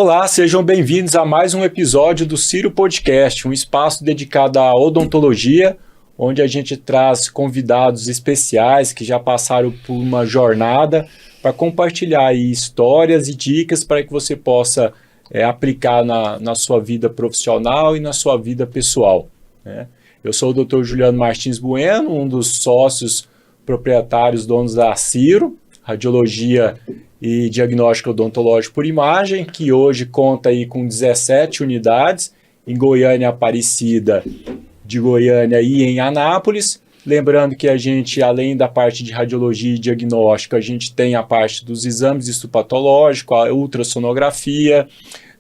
Olá, sejam bem-vindos a mais um episódio do Ciro Podcast, um espaço dedicado à odontologia, onde a gente traz convidados especiais que já passaram por uma jornada para compartilhar aí histórias e dicas para que você possa aplicar na sua vida profissional e na sua vida pessoal, né? Eu sou o Dr. Juliano Martins Bueno, um dos sócios proprietários donos da Ciro, Radiologia e Diagnóstico Odontológico por Imagem, que hoje conta aí com 17 unidades em Goiânia, Aparecida, de Goiânia e em Anápolis. Lembrando que a gente, além da parte de radiologia e diagnóstico, a gente tem a parte dos exames histopatológicos, a ultrassonografia,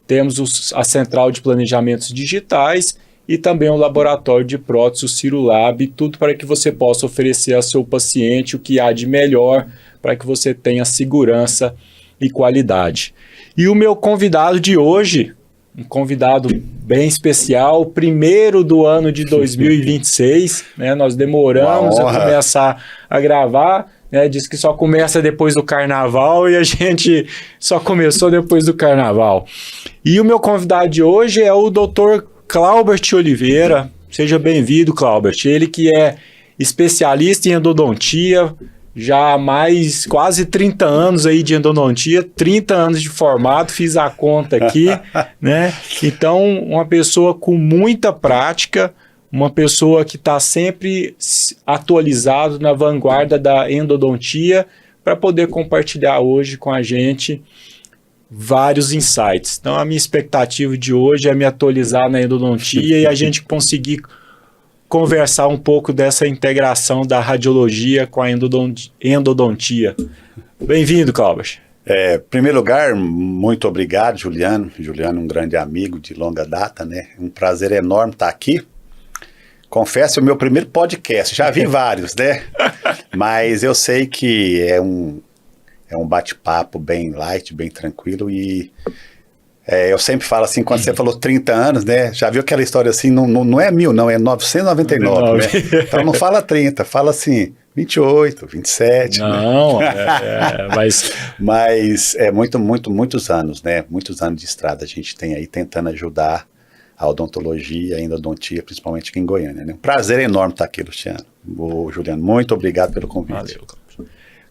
temos a central de planejamentos digitais e também o laboratório de prótese, o CiroLab, tudo para que você possa oferecer ao seu paciente o que há de melhor para que você tenha segurança e qualidade. E o meu convidado de hoje, um convidado bem especial, primeiro do ano de 2026, né? Nós demoramos a começar a gravar, né? Diz que só começa depois do carnaval e a gente só começou depois do carnaval. E o meu convidado de hoje é o Dr. Claubert Oliveira. Seja bem-vindo, Claubert. Ele que é especialista em endodontia, já há mais quase 30 anos aí de endodontia, 30 anos de formado, fiz a conta aqui, né? Então, uma pessoa com muita prática, uma pessoa que está sempre atualizado na vanguarda da endodontia para poder compartilhar hoje com a gente vários insights. Então, a minha expectativa de hoje é me atualizar na endodontia e a gente conseguir conversar um pouco dessa integração da radiologia com a endodontia. Bem-vindo, Claubert. Em primeiro lugar, muito obrigado, Juliano. Juliano, um grande amigo de longa data, né? Um prazer enorme estar aqui. Confesso, é o meu primeiro podcast. Já vi vários, né? Mas eu sei que é um bate-papo bem light, bem tranquilo e eu sempre falo assim, quando você falou 30 anos, né? Já viu aquela história assim, não é 1000, não, é 999, né? Então não fala 30, fala assim, 28, 27, não, né? Mas é muitos anos, né? Muitos anos de estrada a gente tem aí tentando ajudar a odontologia, a endodontia, principalmente aqui em Goiânia, né? Um prazer enorme estar aqui, Luciano. Juliano, muito obrigado pelo convite. Valeu,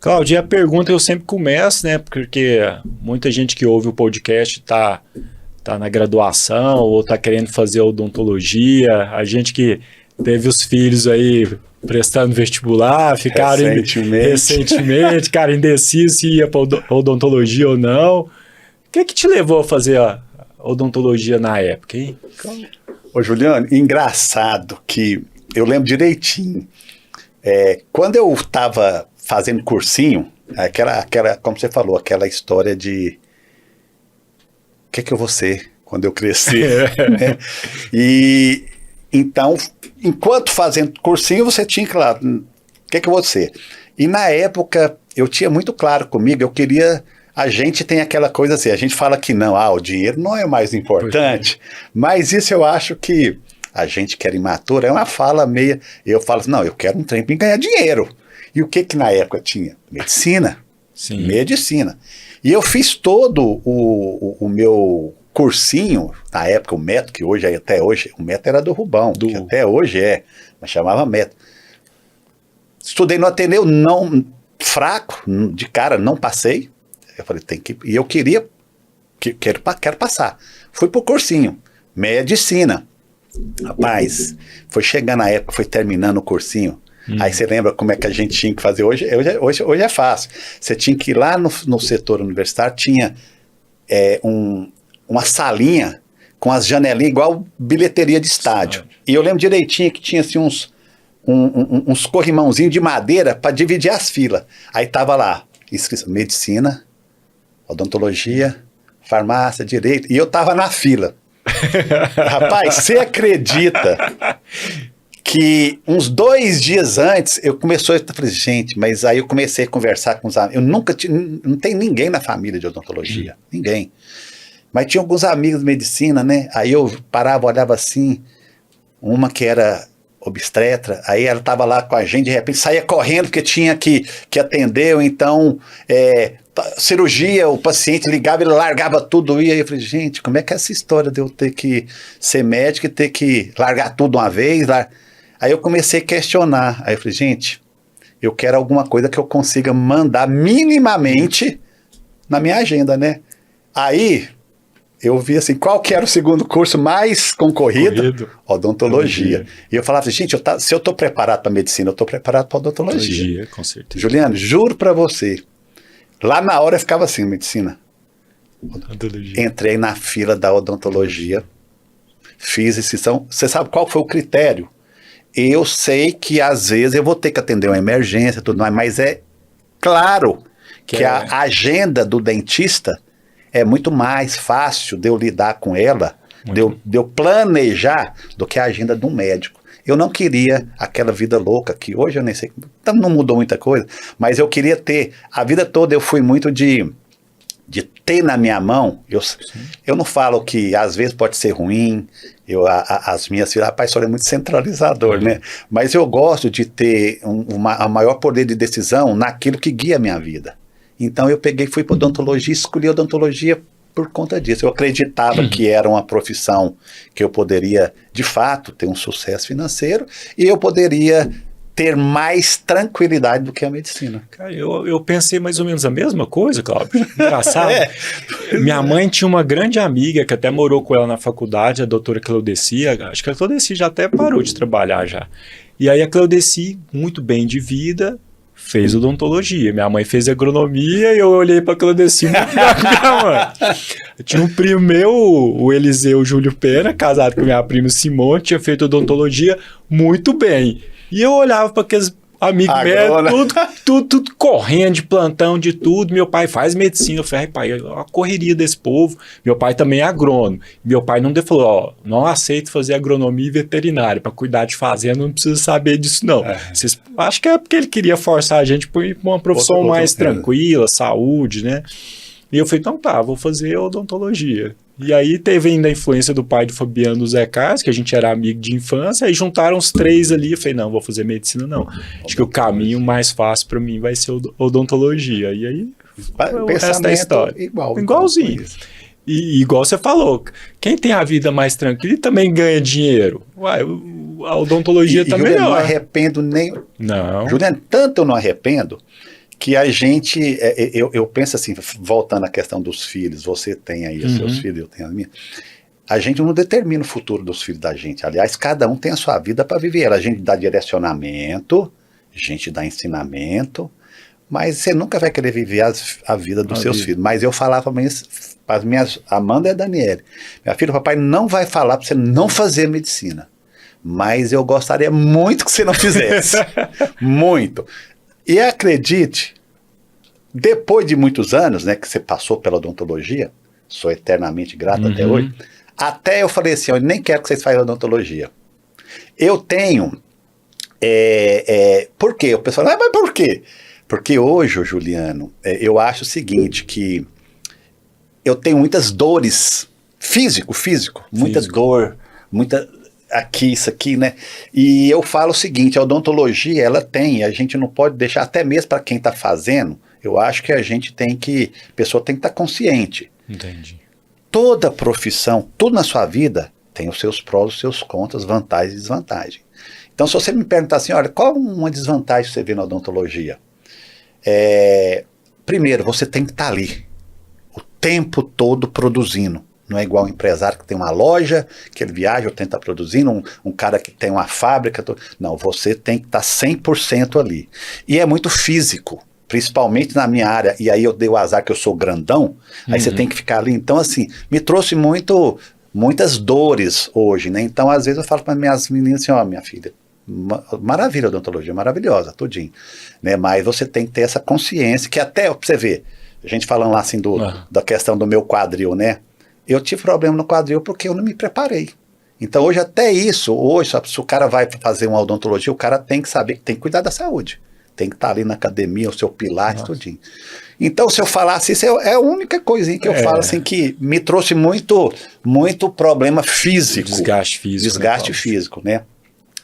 Cláudio, a pergunta eu sempre começo, né? Porque muita gente que ouve o podcast tá na graduação ou tá querendo fazer odontologia. A gente que teve os filhos aí prestando vestibular, ficaram recentemente, cara, indeciso se ia para odontologia ou não. O que te levou a fazer a odontologia na época, hein? Ô, Juliano, engraçado que eu lembro direitinho. Quando eu estava fazendo cursinho, aquela, como você falou, aquela história de o que eu vou ser quando eu crescer, né? E então, enquanto fazendo cursinho, você tinha claro, o que eu vou ser? E na época, eu tinha muito claro comigo, eu queria, a gente tem aquela coisa assim, a gente fala que não, o dinheiro não é o mais importante, mas isso eu acho que a gente que era imaturo, é uma fala meia, eu falo assim, não, eu quero um trem para ganhar dinheiro. E o que na época tinha? Medicina. Sim. Medicina. E eu fiz todo o meu cursinho, na época o método, que hoje, até hoje, o método era do Rubão, que até hoje mas chamava método. Estudei no Ateneu, não, fraco, de cara, não passei. Eu falei, tem que... E eu quero passar. Fui pro cursinho, medicina. Rapaz, foi chegando a época, foi terminando o cursinho. Aí você lembra como é que a gente tinha que fazer hoje? Hoje é fácil. Você tinha que ir lá no setor universitário, tinha uma salinha com as janelinhas, igual bilheteria de estádio. E eu lembro direitinho que tinha assim, uns corrimãozinhos de madeira para dividir as filas. Aí tava lá, inscrição, medicina, odontologia, farmácia, direito, e eu tava na fila. Rapaz, você acredita que uns 2 dias antes eu falei, gente, mas aí eu comecei a conversar com os amigos. Não tem ninguém na família de odontologia, ninguém. Mas tinha alguns amigos de medicina, né? Aí eu parava, olhava assim, uma que era obstetra, aí ela estava lá com a gente, de repente saía correndo porque tinha que atender, ou então cirurgia, o paciente ligava, ele largava tudo, e aí eu falei, gente, como é que é essa história de eu ter que ser médico e ter que largar tudo uma vez? Aí eu comecei a questionar, aí eu falei, gente, eu quero alguma coisa que eu consiga mandar minimamente na minha agenda, né? Aí eu vi assim, qual que era o segundo curso mais concorrido? Odontologia. E eu falava assim, gente, se eu estou preparado para medicina, eu estou preparado para odontologia. Com certeza. Juliano, juro para você, lá na hora eu ficava assim, medicina. Odontologia. Entrei na fila da odontologia, fiz inscrição. Você sabe qual foi o critério? Eu sei que às vezes eu vou ter que atender uma emergência e tudo mais, mas é claro que a agenda do dentista é muito mais fácil de eu lidar com ela, de eu planejar, do que a agenda de um médico. Eu não queria aquela vida louca, que hoje eu nem sei, não mudou muita coisa, mas eu queria ter, a vida toda eu fui muito de ter na minha mão, eu não falo que às vezes pode ser ruim, as minhas filhas, rapaz, isso é muito centralizador, né? Mas eu gosto de ter a maior poder de decisão naquilo que guia a minha vida. Então eu fui para odontologia, escolhi odontologia por conta disso. Eu acreditava que era uma profissão que eu poderia, de fato, ter um sucesso financeiro e eu poderia ter mais tranquilidade do que a medicina. Cara, eu pensei mais ou menos a mesma coisa, Cláudio. Engraçado. Minha mãe tinha uma grande amiga que até morou com ela na faculdade, a doutora Claudeci. Acho que a Claudeci já até parou de trabalhar já. E aí a Claudeci, muito bem de vida, fez odontologia. Minha mãe fez agronomia e eu olhei para a Claudeci muito com minha mãe. Tinha um primo meu, o Eliseu Júlio Pena, casado com minha prima Simone, tinha feito odontologia muito bem. E eu olhava para aqueles amigos médicos, tudo correndo de plantão, de tudo. Meu pai faz medicina. Eu falei, pai, a correria desse povo. Meu pai também é agrônomo. Meu pai não falou, ó, não aceito fazer agronomia e veterinária. Para cuidar de fazenda, não precisa saber disso, não. Acho que é porque ele queria forçar a gente para uma profissão mais tranquila, saúde, né? E eu falei, então tá, vou fazer odontologia. E aí teve ainda a influência do pai do Fabiano, do Zé Carlos, que a gente era amigo de infância, aí juntaram os três ali, eu falei, não, vou fazer medicina não. Acho que o caminho mais fácil para mim vai ser odontologia. E aí, o resto da história. Igualzinho. E igual você falou, quem tem a vida mais tranquila também ganha dinheiro. Uai, a odontologia tá melhor. Eu não arrependo nem... Não. Juliano, tanto eu não arrependo, que a gente, eu penso assim, voltando à questão dos filhos, você tem aí os seus filhos, eu tenho a minha, a gente não determina o futuro dos filhos da gente, aliás, cada um tem a sua vida para viver, a gente dá direcionamento, a gente dá ensinamento, mas você nunca vai querer viver a vida dos seus filhos, mas eu falava para as minhas, Amanda e a Daniele, minha filha, o papai não vai falar para você não fazer medicina, mas eu gostaria muito que você não fizesse, muito. E acredite, depois de muitos anos, né, que você passou pela odontologia, sou eternamente grato até hoje, até eu falei assim, eu nem quero que vocês façam odontologia. Eu tenho, por quê? O pessoal, mas por quê? Porque hoje, Juliano, eu acho o seguinte, que eu tenho muitas dores, físico, muita dor, muita... aqui, isso aqui, né? E eu falo o seguinte, a odontologia, ela tem, a gente não pode deixar, até mesmo para quem está fazendo, eu acho que a pessoa tem que estar consciente. Entendi. Toda profissão, tudo na sua vida, tem os seus prós, os seus contras, vantagens e desvantagens. Então, se você me perguntar assim, olha, qual uma desvantagem que você vê na odontologia? Primeiro, você tem que estar ali, o tempo todo produzindo. Não é igual um empresário que tem uma loja, que ele viaja ou tenta produzindo, um cara que tem uma fábrica. Não, você tem que estar 100% ali. E é muito físico, principalmente na minha área. E aí eu dei o azar que eu sou grandão, aí você tem que ficar ali. Então, assim, me trouxe muitas dores hoje, né? Então, às vezes eu falo para minhas meninas assim, ó, minha filha, maravilha a odontologia, maravilhosa, tudinho. Né? Mas você tem que ter essa consciência, que até, pra você ver, a gente falando lá assim da questão do meu quadril, né? Eu tive problema no quadril porque eu não me preparei. Então hoje até isso, se o cara vai fazer uma odontologia, o cara tem que saber que tem que cuidar da saúde. Tem que estar ali na academia, o seu pilates, tudinho. Então se eu falasse isso, é a única coisinha que eu falo assim que me trouxe muito problema físico. Desgaste físico. Desgaste físico, né?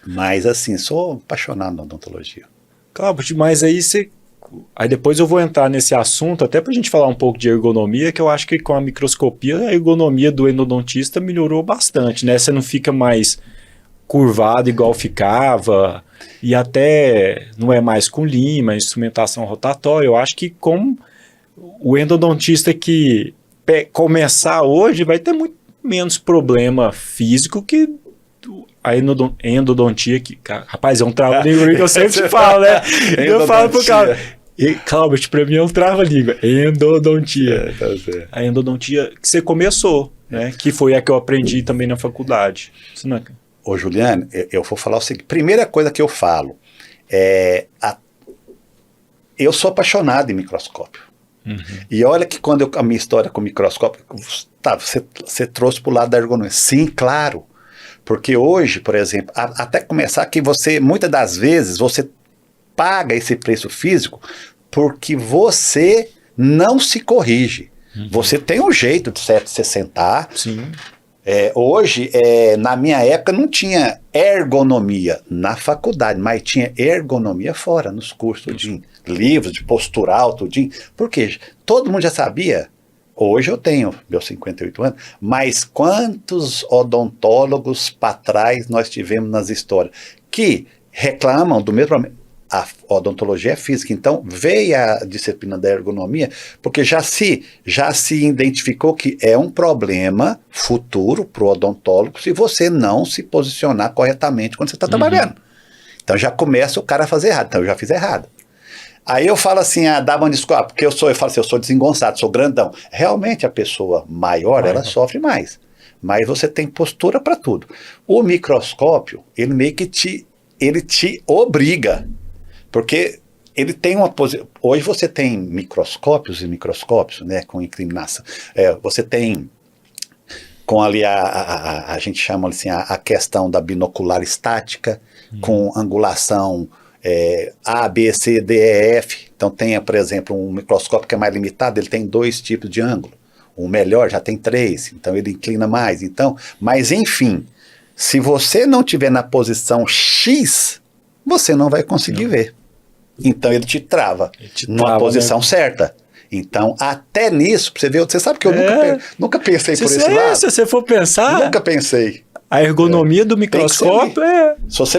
Mas assim, sou apaixonado na odontologia. Cláudio, mas aí você Aí depois eu vou entrar nesse assunto, até para a gente falar um pouco de ergonomia, que eu acho que com a microscopia, a ergonomia do endodontista melhorou bastante, né? Você não fica mais curvado igual ficava, e até não é mais com lima, instrumentação rotatória. Eu acho que com o endodontista que começar hoje vai ter muito menos problema físico que a endodontia, que, rapaz, é um trava-língua que eu sempre te falo, né? Eu falo pro cara, Cláudio, pra mim é um trava-língua, endodontia. A endodontia que você começou, né? Que foi a que eu aprendi também na faculdade. Ô, Juliane, eu vou falar o seguinte, primeira coisa que eu falo, eu sou apaixonado em microscópio. Uhum. E olha que quando a minha história com o microscópio, você trouxe pro lado da ergonomia. Sim, claro. Porque hoje, por exemplo, até começar que você, muitas das vezes, você paga esse preço físico porque você não se corrige. Uhum. Você tem um jeito de se sentar. Sim. Hoje, na minha época, não tinha ergonomia na faculdade, mas tinha ergonomia fora, nos cursos, tudinho. Livros de postural, tudinho. Porque todo mundo já sabia. Hoje eu tenho meus 58 anos, mas quantos odontólogos para trás nós tivemos nas histórias que reclamam do mesmo problema? A odontologia é física, então veio a disciplina da ergonomia, porque já se identificou que é um problema futuro para o odontólogo se você não se posicionar corretamente quando você está trabalhando. Então já começa o cara a fazer errado, então eu já fiz errado. Aí eu falo assim, dá uma desculpa, porque eu falo assim, eu sou desengonçado, sou grandão. Realmente a pessoa maior, ela sofre mais. Mas você tem postura para tudo. O microscópio, ele meio que te obriga. Porque ele tem uma posição. Hoje você tem microscópios e microscópios, né, com inclinação. Você tem com ali a gente chama assim a questão da binocular estática, com angulação A, B, C, D, E, F. Então tem, por exemplo, um microscópio que é mais limitado, ele tem 2 tipos de ângulo. O melhor já tem 3, então ele inclina mais. Então, mas enfim, se você não estiver na posição X, você não vai conseguir ver. Então ele te trava numa posição certa. Então, até nisso, pra você ver, você sabe que eu nunca pensei por esse lado. Se você for pensar... Nunca pensei. A ergonomia do microscópio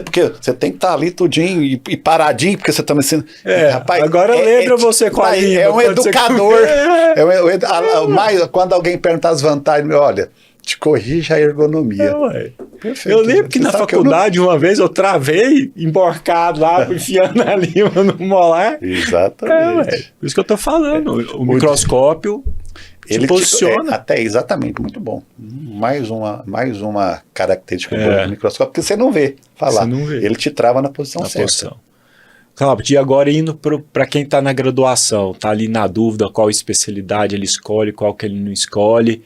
porque você tem que estar ali tudinho e paradinho, porque você está me ensinando. Rapaz, agora lembra você com a língua. É um educador. Quando alguém pergunta as vantagens, olha, te corrige a ergonomia. Perfeito. Eu lembro que na faculdade, uma vez, eu travei emborcado lá, enfiando a língua no molar. Exatamente. Por isso que eu estou falando. O microscópio... Ele posiciona. Exatamente, muito bom. Mais uma característica do microscópio, porque você não vê falar. Você não vê. Ele te trava na posição certa. Cláudio, e agora indo para quem está na graduação, está ali na dúvida qual especialidade ele escolhe, qual que ele não escolhe.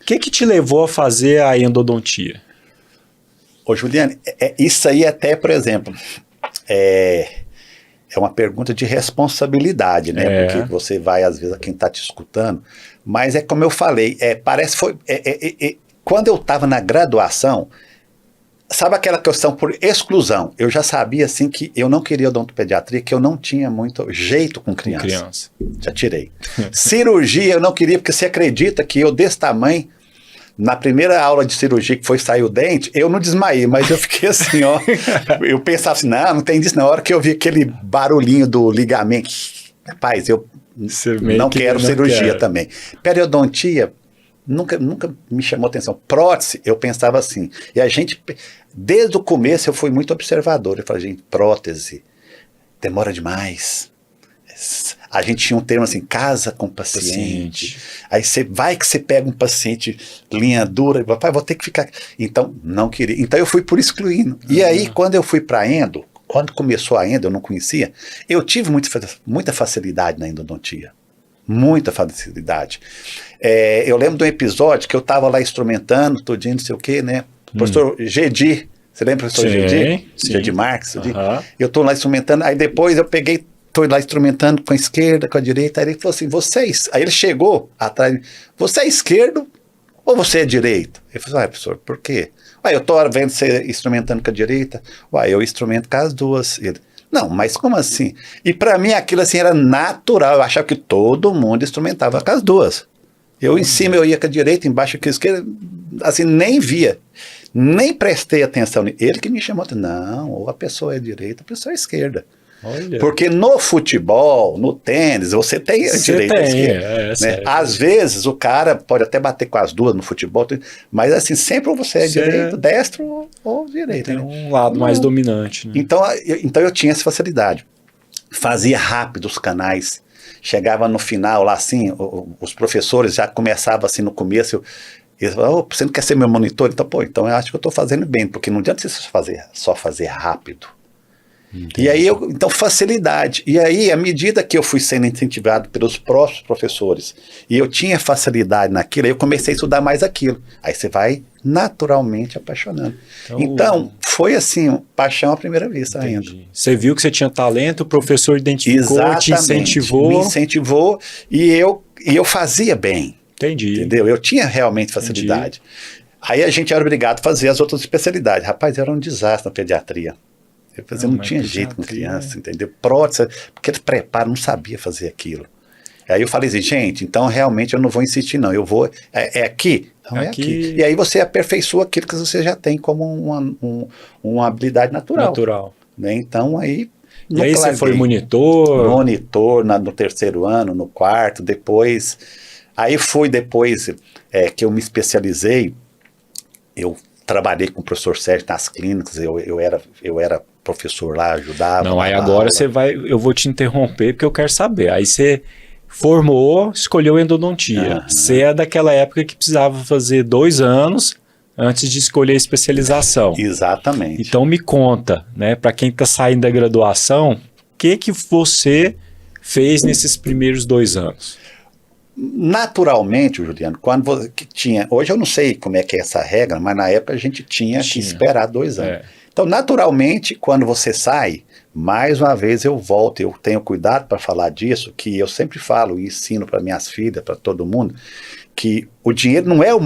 O que te levou a fazer a endodontia? Ô, Juliane, isso aí até, por exemplo, é uma pergunta de responsabilidade, né? Porque você vai, às vezes, a quem está te escutando. Mas é como eu falei, quando eu estava na graduação, sabe aquela questão por exclusão? Eu já sabia, assim, que eu não queria odontopediatria, que eu não tinha muito jeito com criança. Já tirei. Cirurgia eu não queria, porque você acredita que eu, desse tamanho, na primeira aula de cirurgia que foi sair o dente, eu não desmaiei, mas eu fiquei assim, ó. Eu pensava assim, não tem disso. Na hora que eu vi aquele barulhinho do ligamento, rapaz, eu não quero cirurgia também. Periodontia, nunca me chamou atenção. Prótese, eu pensava assim. E a gente, desde o começo, eu fui muito observador. Eu falei, gente, prótese demora demais. A gente tinha um termo assim, casa com paciente. Aí você pega um paciente linha dura e fala, pai, vou ter que ficar. Então, não queria. Então eu fui por excluindo. E aí, quando eu fui para endo, quando começou a endo, eu não conhecia, eu tive muita facilidade na endodontia. Muita facilidade. Eu lembro de um episódio que eu estava lá instrumentando, tudinho, não sei o quê, né? O professor Gedi, você lembra do professor Gedi? Gedi Marques. Eu estou lá instrumentando, aí depois eu peguei, estou lá instrumentando com a esquerda, com a direita, aí ele falou assim, aí ele chegou atrás, você é esquerdo ou você é direito? Eu falei, professor, por quê? Eu estou vendo você instrumentando com a direita, eu instrumento com as duas. Ele, Não, mas como assim? E para mim aquilo assim era natural, eu achava que todo mundo instrumentava com as duas. Eu em cima eu ia com a direita, embaixo com a esquerda, assim, nem via, nem prestei atenção. Ele que me chamou, não, ou a pessoa é direita, a pessoa é esquerda. Olha. Porque no futebol, no tênis, você tem a direita e a esquerda. Né? Às vezes o cara pode até bater com as duas no futebol, mas assim, sempre você é direito, destro ou direito. Tem né? um lado mais dominante. Né? Então eu tinha essa facilidade. Fazia rápido os canais. Chegava no final lá assim, os professores já começavam assim no começo, eles falavam, você não quer ser meu monitor? Então eu acho que eu estou fazendo bem, porque não adianta você só fazer rápido. Entendi. E aí, então facilidade. E aí, à medida que eu fui sendo incentivado pelos próprios professores, e eu tinha facilidade naquilo, aí eu comecei a estudar mais aquilo. Aí você vai naturalmente apaixonando. Então foi assim, paixão à primeira vista. Entendi. Ainda. Você viu que você tinha talento, o professor identificou, exatamente, te incentivou. Me incentivou e eu fazia bem. Entendi. Entendeu? Eu tinha realmente facilidade. Entendi. Aí a gente era obrigado a fazer as outras especialidades. Rapaz, era um desastre na pediatria. Eu não tinha jeito com criança, entendeu? Prótese, porque eles preparam, não sabia fazer aquilo. Aí eu falei assim, gente, então realmente eu não vou insistir não, eu vou, é aqui? Então é aqui. E aí você aperfeiçoa aquilo que você já tem como uma habilidade natural. Né? Então aí... E aí você foi monitor? Monitor no terceiro ano, no quarto, depois... Aí foi depois que eu me especializei, eu trabalhei com o professor Sérgio nas clínicas, eu era professor lá, ajudava. Não, aí agora eu vou te interromper porque eu quero saber. Aí você formou, escolheu endodontia. Você é daquela época que precisava fazer 2 anos antes de escolher a especialização. Exatamente. Então me conta, né, para quem está saindo da graduação, o que você fez nesses primeiros 2 anos? Naturalmente, Juliano, quando você tinha... Hoje eu não sei como é que é essa regra, mas na época a gente tinha que esperar 2 anos. Então, naturalmente, quando você sai, mais uma vez eu volto, eu tenho cuidado para falar disso, que eu sempre falo e ensino para minhas filhas, para todo mundo, que o dinheiro não é o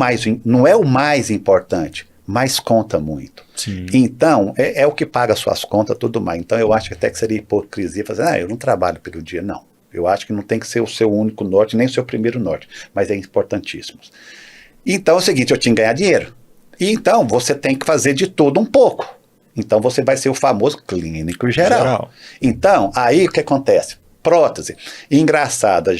mais importante, mas conta muito. Sim. Então, é o que paga suas contas, tudo mais. Então, eu acho que até que seria hipocrisia fazer, eu não trabalho pelo dia, não. Eu acho que não tem que ser o seu único norte, nem o seu primeiro norte, mas é importantíssimo. Então é o seguinte, eu tinha que ganhar dinheiro. E então você tem que fazer de tudo um pouco. Então você vai ser o famoso clínico geral. Então, aí o que acontece? Prótese. E engraçado,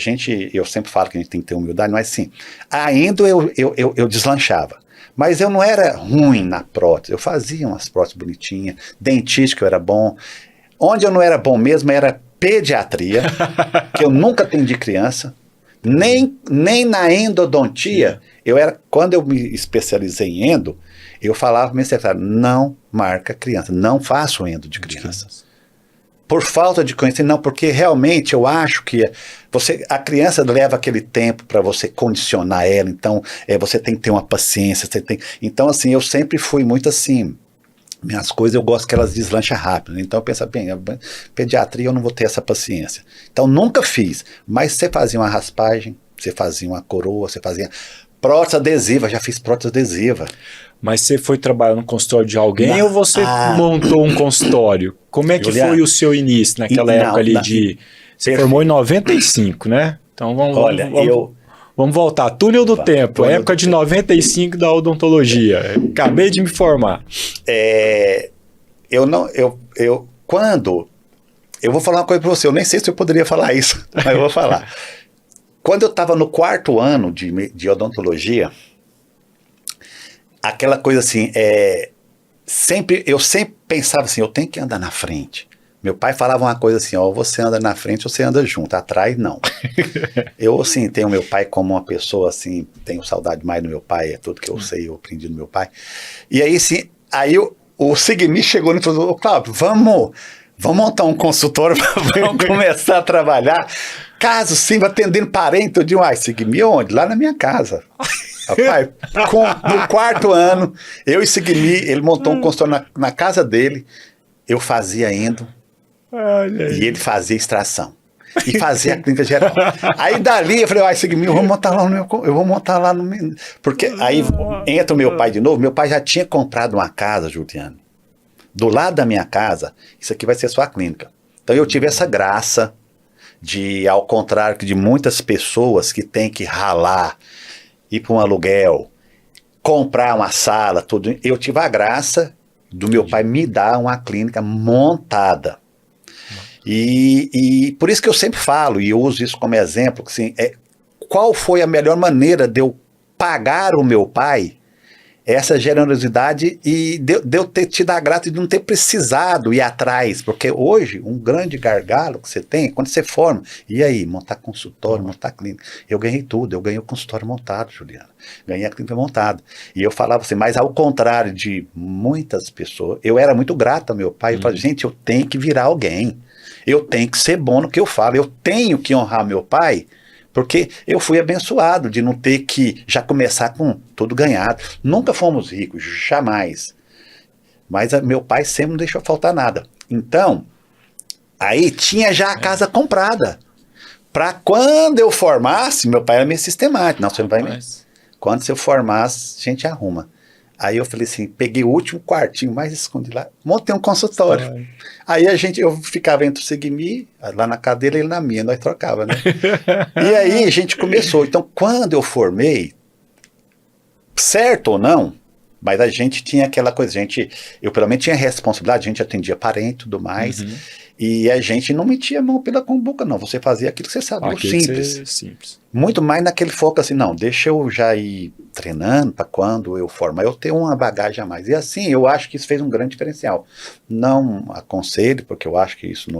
eu sempre falo que a gente tem que ter humildade, mas sim, ainda eu deslanchava. Mas eu não era ruim na prótese, eu fazia umas próteses bonitinhas, dentística eu era bom. Onde eu não era bom mesmo era pediatria, que eu nunca atendi criança, nem na endodontia. Quando eu me especializei em endo, eu falava para o meu secretário, não marca criança, não faço endo de criança. Por falta de conhecimento, não, porque realmente eu acho que a criança leva aquele tempo para você condicionar ela, então você tem que ter uma paciência, então assim, eu sempre fui muito assim, minhas coisas eu gosto que elas deslancham rápido, então eu penso, bem, pediatria eu não vou ter essa paciência, então nunca fiz, mas você fazia uma raspagem, você fazia uma coroa, você fazia prótese adesiva, já fiz prótese adesiva. Mas você foi trabalhar no consultório de alguém ou você montou um consultório? Como é que foi o seu início naquela época ali Você formou em 95, né? Então vamos voltar. Túnel do tempo, época de 95 da odontologia. Acabei de me formar. Eu vou falar uma coisa para você, eu nem sei se eu poderia falar isso, mas eu vou falar. Quando eu estava no 4º ano de odontologia, aquela coisa assim, eu sempre pensava assim, eu tenho que andar na frente. Meu pai falava uma coisa assim, você anda na frente ou você anda junto, atrás não. Eu assim, tenho meu pai como uma pessoa assim, tenho saudade mais do meu pai, é tudo que eu sei, eu aprendi do meu pai. E aí sim, o Sigmi chegou e falou, Cláudio, vamos montar um consultório, vamos começar a trabalhar. Caso sim, atendendo parente, eu digo, Sigmi onde? Lá na minha casa. Rapaz, no 4º ano, eu e Sigmi, ele montou um consultório na casa dele, eu fazia endo, e ele fazia extração, e fazia a clínica geral. Aí dali, eu falei, Sigmi, eu vou montar lá no meu... Porque aí entra o meu pai de novo, meu pai já tinha comprado uma casa, Juliano, do lado da minha casa, isso aqui vai ser sua clínica. Então eu tive essa graça de, ao contrário de muitas pessoas que têm que ralar, ir para um aluguel, comprar uma sala, tudo, eu tive a graça do meu pai me dar uma clínica montada. E por isso que eu sempre falo, e eu uso isso como exemplo, que, assim, qual foi a melhor maneira de eu pagar o meu pai essa generosidade e de eu ter tido a graça de não ter precisado ir atrás, porque hoje um grande gargalo que você tem, quando você forma, e aí, montar consultório, montar clínica, eu ganhei tudo, eu ganhei o consultório montado, Juliana, ganhei a clínica montada, e eu falava assim, mas ao contrário de muitas pessoas, eu era muito grato ao meu pai, eu falava, gente, eu tenho que virar alguém, eu tenho que ser bom no que eu falo, eu tenho que honrar meu pai, porque eu fui abençoado de não ter que já começar com tudo ganhado. Nunca fomos ricos, jamais. Mas meu pai sempre não deixou faltar nada. Então, aí tinha já a casa comprada. Para quando eu formasse, meu pai era meio sistemático. Não, você não vai mesmo. Quando você formasse, a gente arruma. Aí eu falei assim, peguei o último quartinho mais escondido lá, montei um consultório. Aí eu ficava entre o Sigmi, lá na cadeira, ele na minha, nós trocava, né? E aí a gente começou. Então, quando eu formei, certo ou não, mas a gente tinha aquela coisa, eu pelo menos tinha responsabilidade, a gente atendia parente e tudo mais, e a gente não metia a mão pela cumbuca, não. Você fazia aquilo que você sabia, o simples. Muito mais naquele foco assim, não, deixa eu já ir treinando para quando eu formar, eu ter uma bagagem a mais. E assim, eu acho que isso fez um grande diferencial. Não aconselho, porque eu acho que isso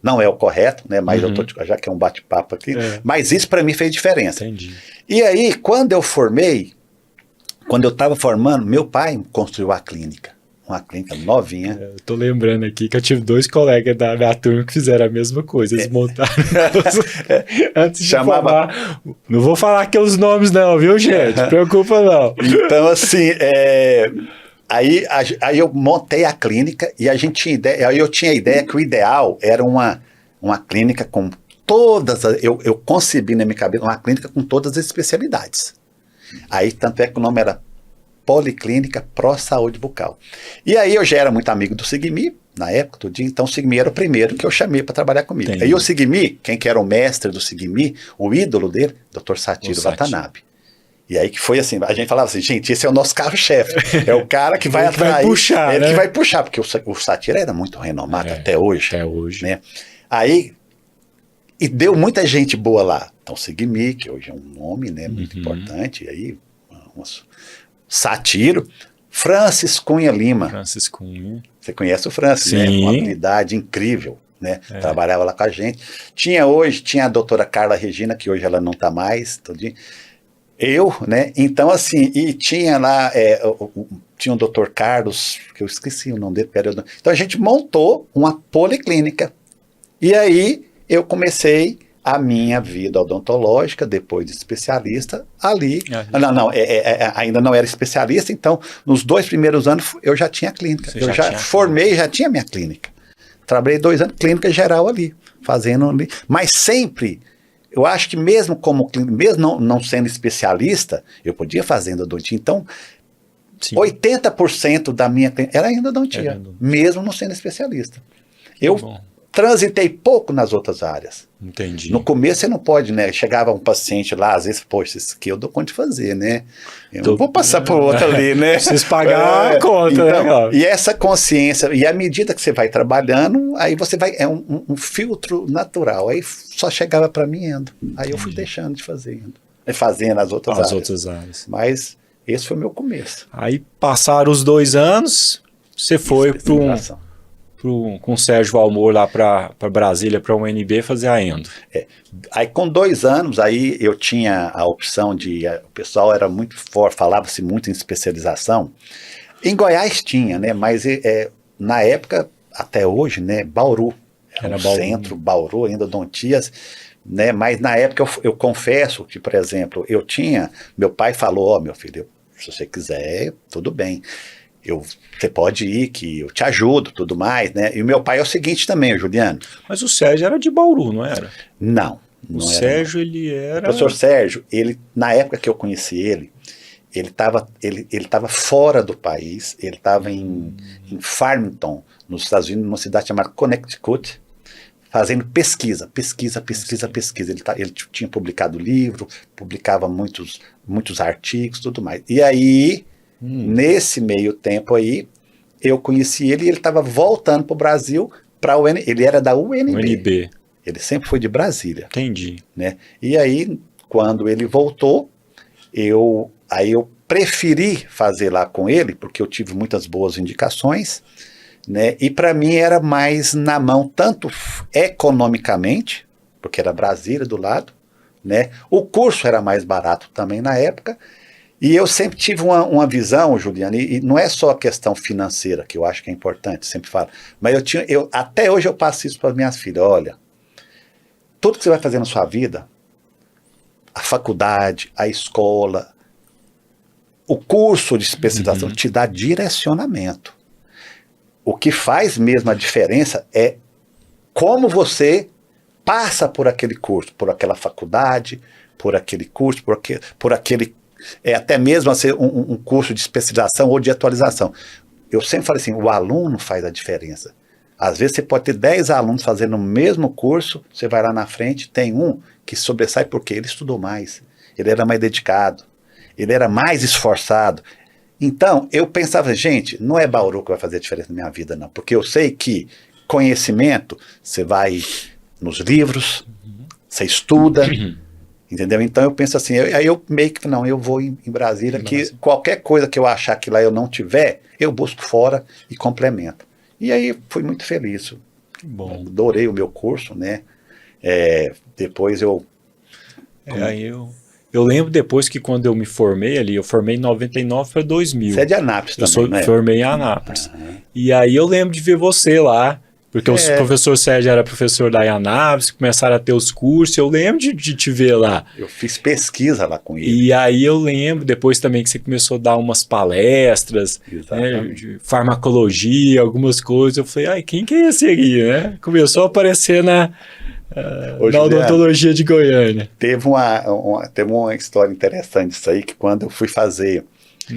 não é o correto, né? Mas eu tô, já que é um bate-papo aqui, mas isso para mim fez diferença. Entendi. E aí, quando eu formei, quando eu estava formando, meu pai construiu a clínica. Uma clínica novinha. Eu tô lembrando aqui que eu tive 2 colegas da minha turma que fizeram a mesma coisa. Eles montaram antes de formar. Não vou falar aqui os nomes não, viu, gente? Não preocupa não. Então, assim, aí eu montei a clínica e a gente tinha ideia, aí eu tinha a ideia que o ideal era uma clínica com todas, eu concebi na minha cabeça uma clínica com todas as especialidades. Aí, tanto é que o nome era Policlínica Pro Saúde Bucal. E aí eu já era muito amigo do Sigmi, na época, tudinho, então o Sigmi era o primeiro que eu chamei para trabalhar comigo. Entendi. Aí o Sigmi, quem que era o mestre do Sigmi, o ídolo dele, Dr. Satiro Watanabe. E aí que foi assim, a gente falava assim, gente, esse é o nosso carro-chefe, é o cara que vai atrair, vai puxar, ele né? que vai puxar, porque o Satiro era muito renomado até hoje. Até hoje. Né? Aí, e deu muita gente boa lá. Então o Sigmi, que hoje é um nome, né, muito importante, e aí, Satiro, Francis Cunha Lima. Francis Cunha. Você conhece o Francis, né? Uma habilidade incrível, né? Trabalhava lá com a gente. Tinha a doutora Carla Regina, que hoje ela não está mais, tudinho. Eu, né? Então, assim, e tinha lá, tinha o doutor Carlos, que eu esqueci o nome dele, então a gente montou uma policlínica. E aí eu comecei a minha vida odontológica, depois de especialista, ali. Ainda não era especialista, então, nos 2 primeiros anos, eu já tinha clínica. Eu já formei, já tinha minha clínica. Trabalhei 2 anos, clínica geral ali, fazendo ali. Mas sempre, eu acho que mesmo como clínica, mesmo não sendo especialista, eu podia fazer endodontia. Então, 80% da minha clínica era endodontia, mesmo não sendo especialista. Transitei pouco nas outras áreas. Entendi. No começo você não pode, né? Chegava um paciente lá, às vezes, poxa, isso aqui eu dou conta de fazer, né? Eu não vou passar para o outro ali, né? Vocês pagar a conta, então, né? E essa consciência, e à medida que você vai trabalhando, aí você vai, é um filtro natural. Aí só chegava para mim indo. Aí eu fui deixando de fazer, fazendo as outras áreas. Mas esse foi o meu começo. Aí passaram os 2 anos, você foi com o Sérgio Almor lá para Brasília, para a UNB, fazer a endo. Aí com 2 anos, aí eu tinha a opção de, o pessoal era muito forte, falava-se muito em especialização. Em Goiás tinha, né? Mas na época, até hoje, né? Bauru, era Bauru, centro, Bauru, endodontias, né? Mas na época eu confesso que, por exemplo, meu pai falou, meu filho, se você quiser, tudo bem. Você pode ir, que eu te ajudo, tudo mais, né? E o meu pai é o seguinte também, Juliano. Mas o Sérgio era de Bauru, não era? Não. O Sérgio, ele era... O professor Sérgio, na época que eu conheci ele estava fora do país, ele estava em Farmington, nos Estados Unidos, numa cidade chamada Connecticut. fazendo pesquisa. Ele tinha publicado livro, publicava muitos artigos, tudo mais. E aí, nesse meio tempo aí, eu conheci ele e ele estava voltando para o Brasil, ele era da UNB. Ele sempre foi de Brasília. Entendi. Né? E aí, quando ele voltou, eu preferi fazer lá com ele, porque eu tive muitas boas indicações, né? E para mim era mais na mão, tanto economicamente, porque era Brasília do lado, né? O curso era mais barato também na época, e eu sempre tive uma visão, Juliana, e não é só a questão financeira, que eu acho que é importante, sempre falo, mas até hoje eu passo isso para as minhas filhas, olha, tudo que você vai fazer na sua vida, a faculdade, a escola, o curso de especialização te dá direcionamento. O que faz mesmo a diferença é como você passa por aquele curso, por aquela faculdade, por aquele curso, por aquele até mesmo um curso de especialização ou de atualização. Eu sempre falo assim, o aluno faz a diferença. Às vezes você pode ter 10 alunos fazendo o mesmo curso, você vai lá na frente, tem um que sobressai porque ele estudou mais, ele era mais dedicado, ele era mais esforçado. Então, eu pensava, gente, não é Bauru que vai fazer a diferença na minha vida, não. Porque eu sei que conhecimento, você vai nos livros, você estuda, entendeu? Então, eu penso assim, aí eu meio que, não, eu vou em Brasília, que qualquer coisa que eu achar que lá eu não tiver, eu busco fora e complemento. E aí, fui muito feliz. Que bom. Adorei o meu curso, né? Depois Eu lembro depois que quando eu me formei ali, eu formei em 99 para 2000. Você é de Anápolis também, né? Eu formei em Anápolis. E aí eu lembro de ver você lá, porque o professor Sérgio era professor da Anápolis, começaram a ter os cursos, eu lembro de te ver lá. Eu fiz pesquisa lá com ele. E aí eu lembro depois também que você começou a dar umas palestras, né, de farmacologia, algumas coisas. Eu falei, quem que é esse aqui, né? Começou a aparecer na odontologia de Goiânia. Teve uma história interessante disso aí, que quando eu fui fazer,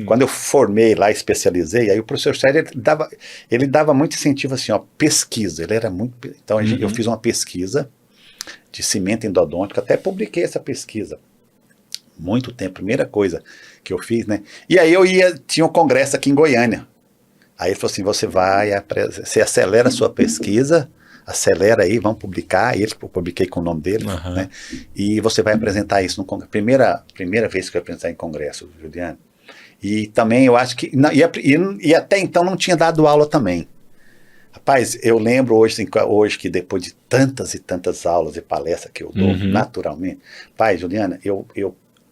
quando eu formei lá, especializei, aí o professor Sérgio, ele dava muito incentivo assim, pesquisa, ele era muito... Então eu fiz uma pesquisa de cimento endodôntico, até publiquei essa pesquisa, muito tempo, primeira coisa que eu fiz, né? E aí tinha um congresso aqui em Goiânia, aí ele falou assim, você acelera a sua pesquisa, acelera aí, vamos publicar, eu publiquei com o nome dele, né? E você vai apresentar isso no congresso, primeira vez que eu apresentar em congresso, Juliano. E também eu acho que, e até então não tinha dado aula também. Rapaz, eu lembro hoje que depois de tantas e tantas aulas e palestras que eu dou, naturalmente, pai, Juliana, eu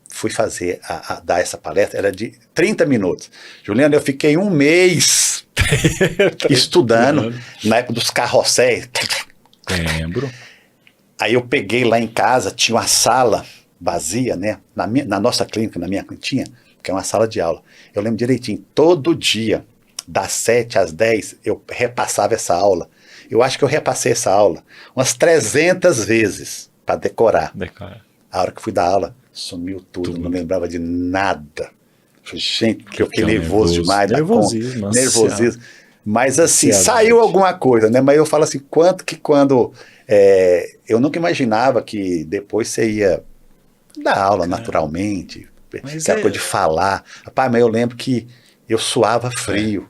fui fazer, dar essa palestra, era de 30 minutos. Juliana, eu fiquei um mês estudando, na época dos carrosséis. Lembro. Aí eu peguei lá em casa, tinha uma sala vazia, né? Na nossa clínica, na minha cantinha, que é uma sala de aula. Eu lembro direitinho, todo dia, das 7 às 10, eu repassava essa aula. Eu acho que eu repassei essa aula umas 300 vezes para decorar. A hora que fui dar aula, sumiu tudo. Não lembrava de nada. Gente, porque eu fiquei nervoso demais. Nervosismo. Mas assim, saiu alguma coisa, né? Mas eu falo assim, quando eu nunca imaginava que depois você ia dar aula naturalmente, aquela coisa de falar. Rapaz, mas eu lembro que eu suava frio.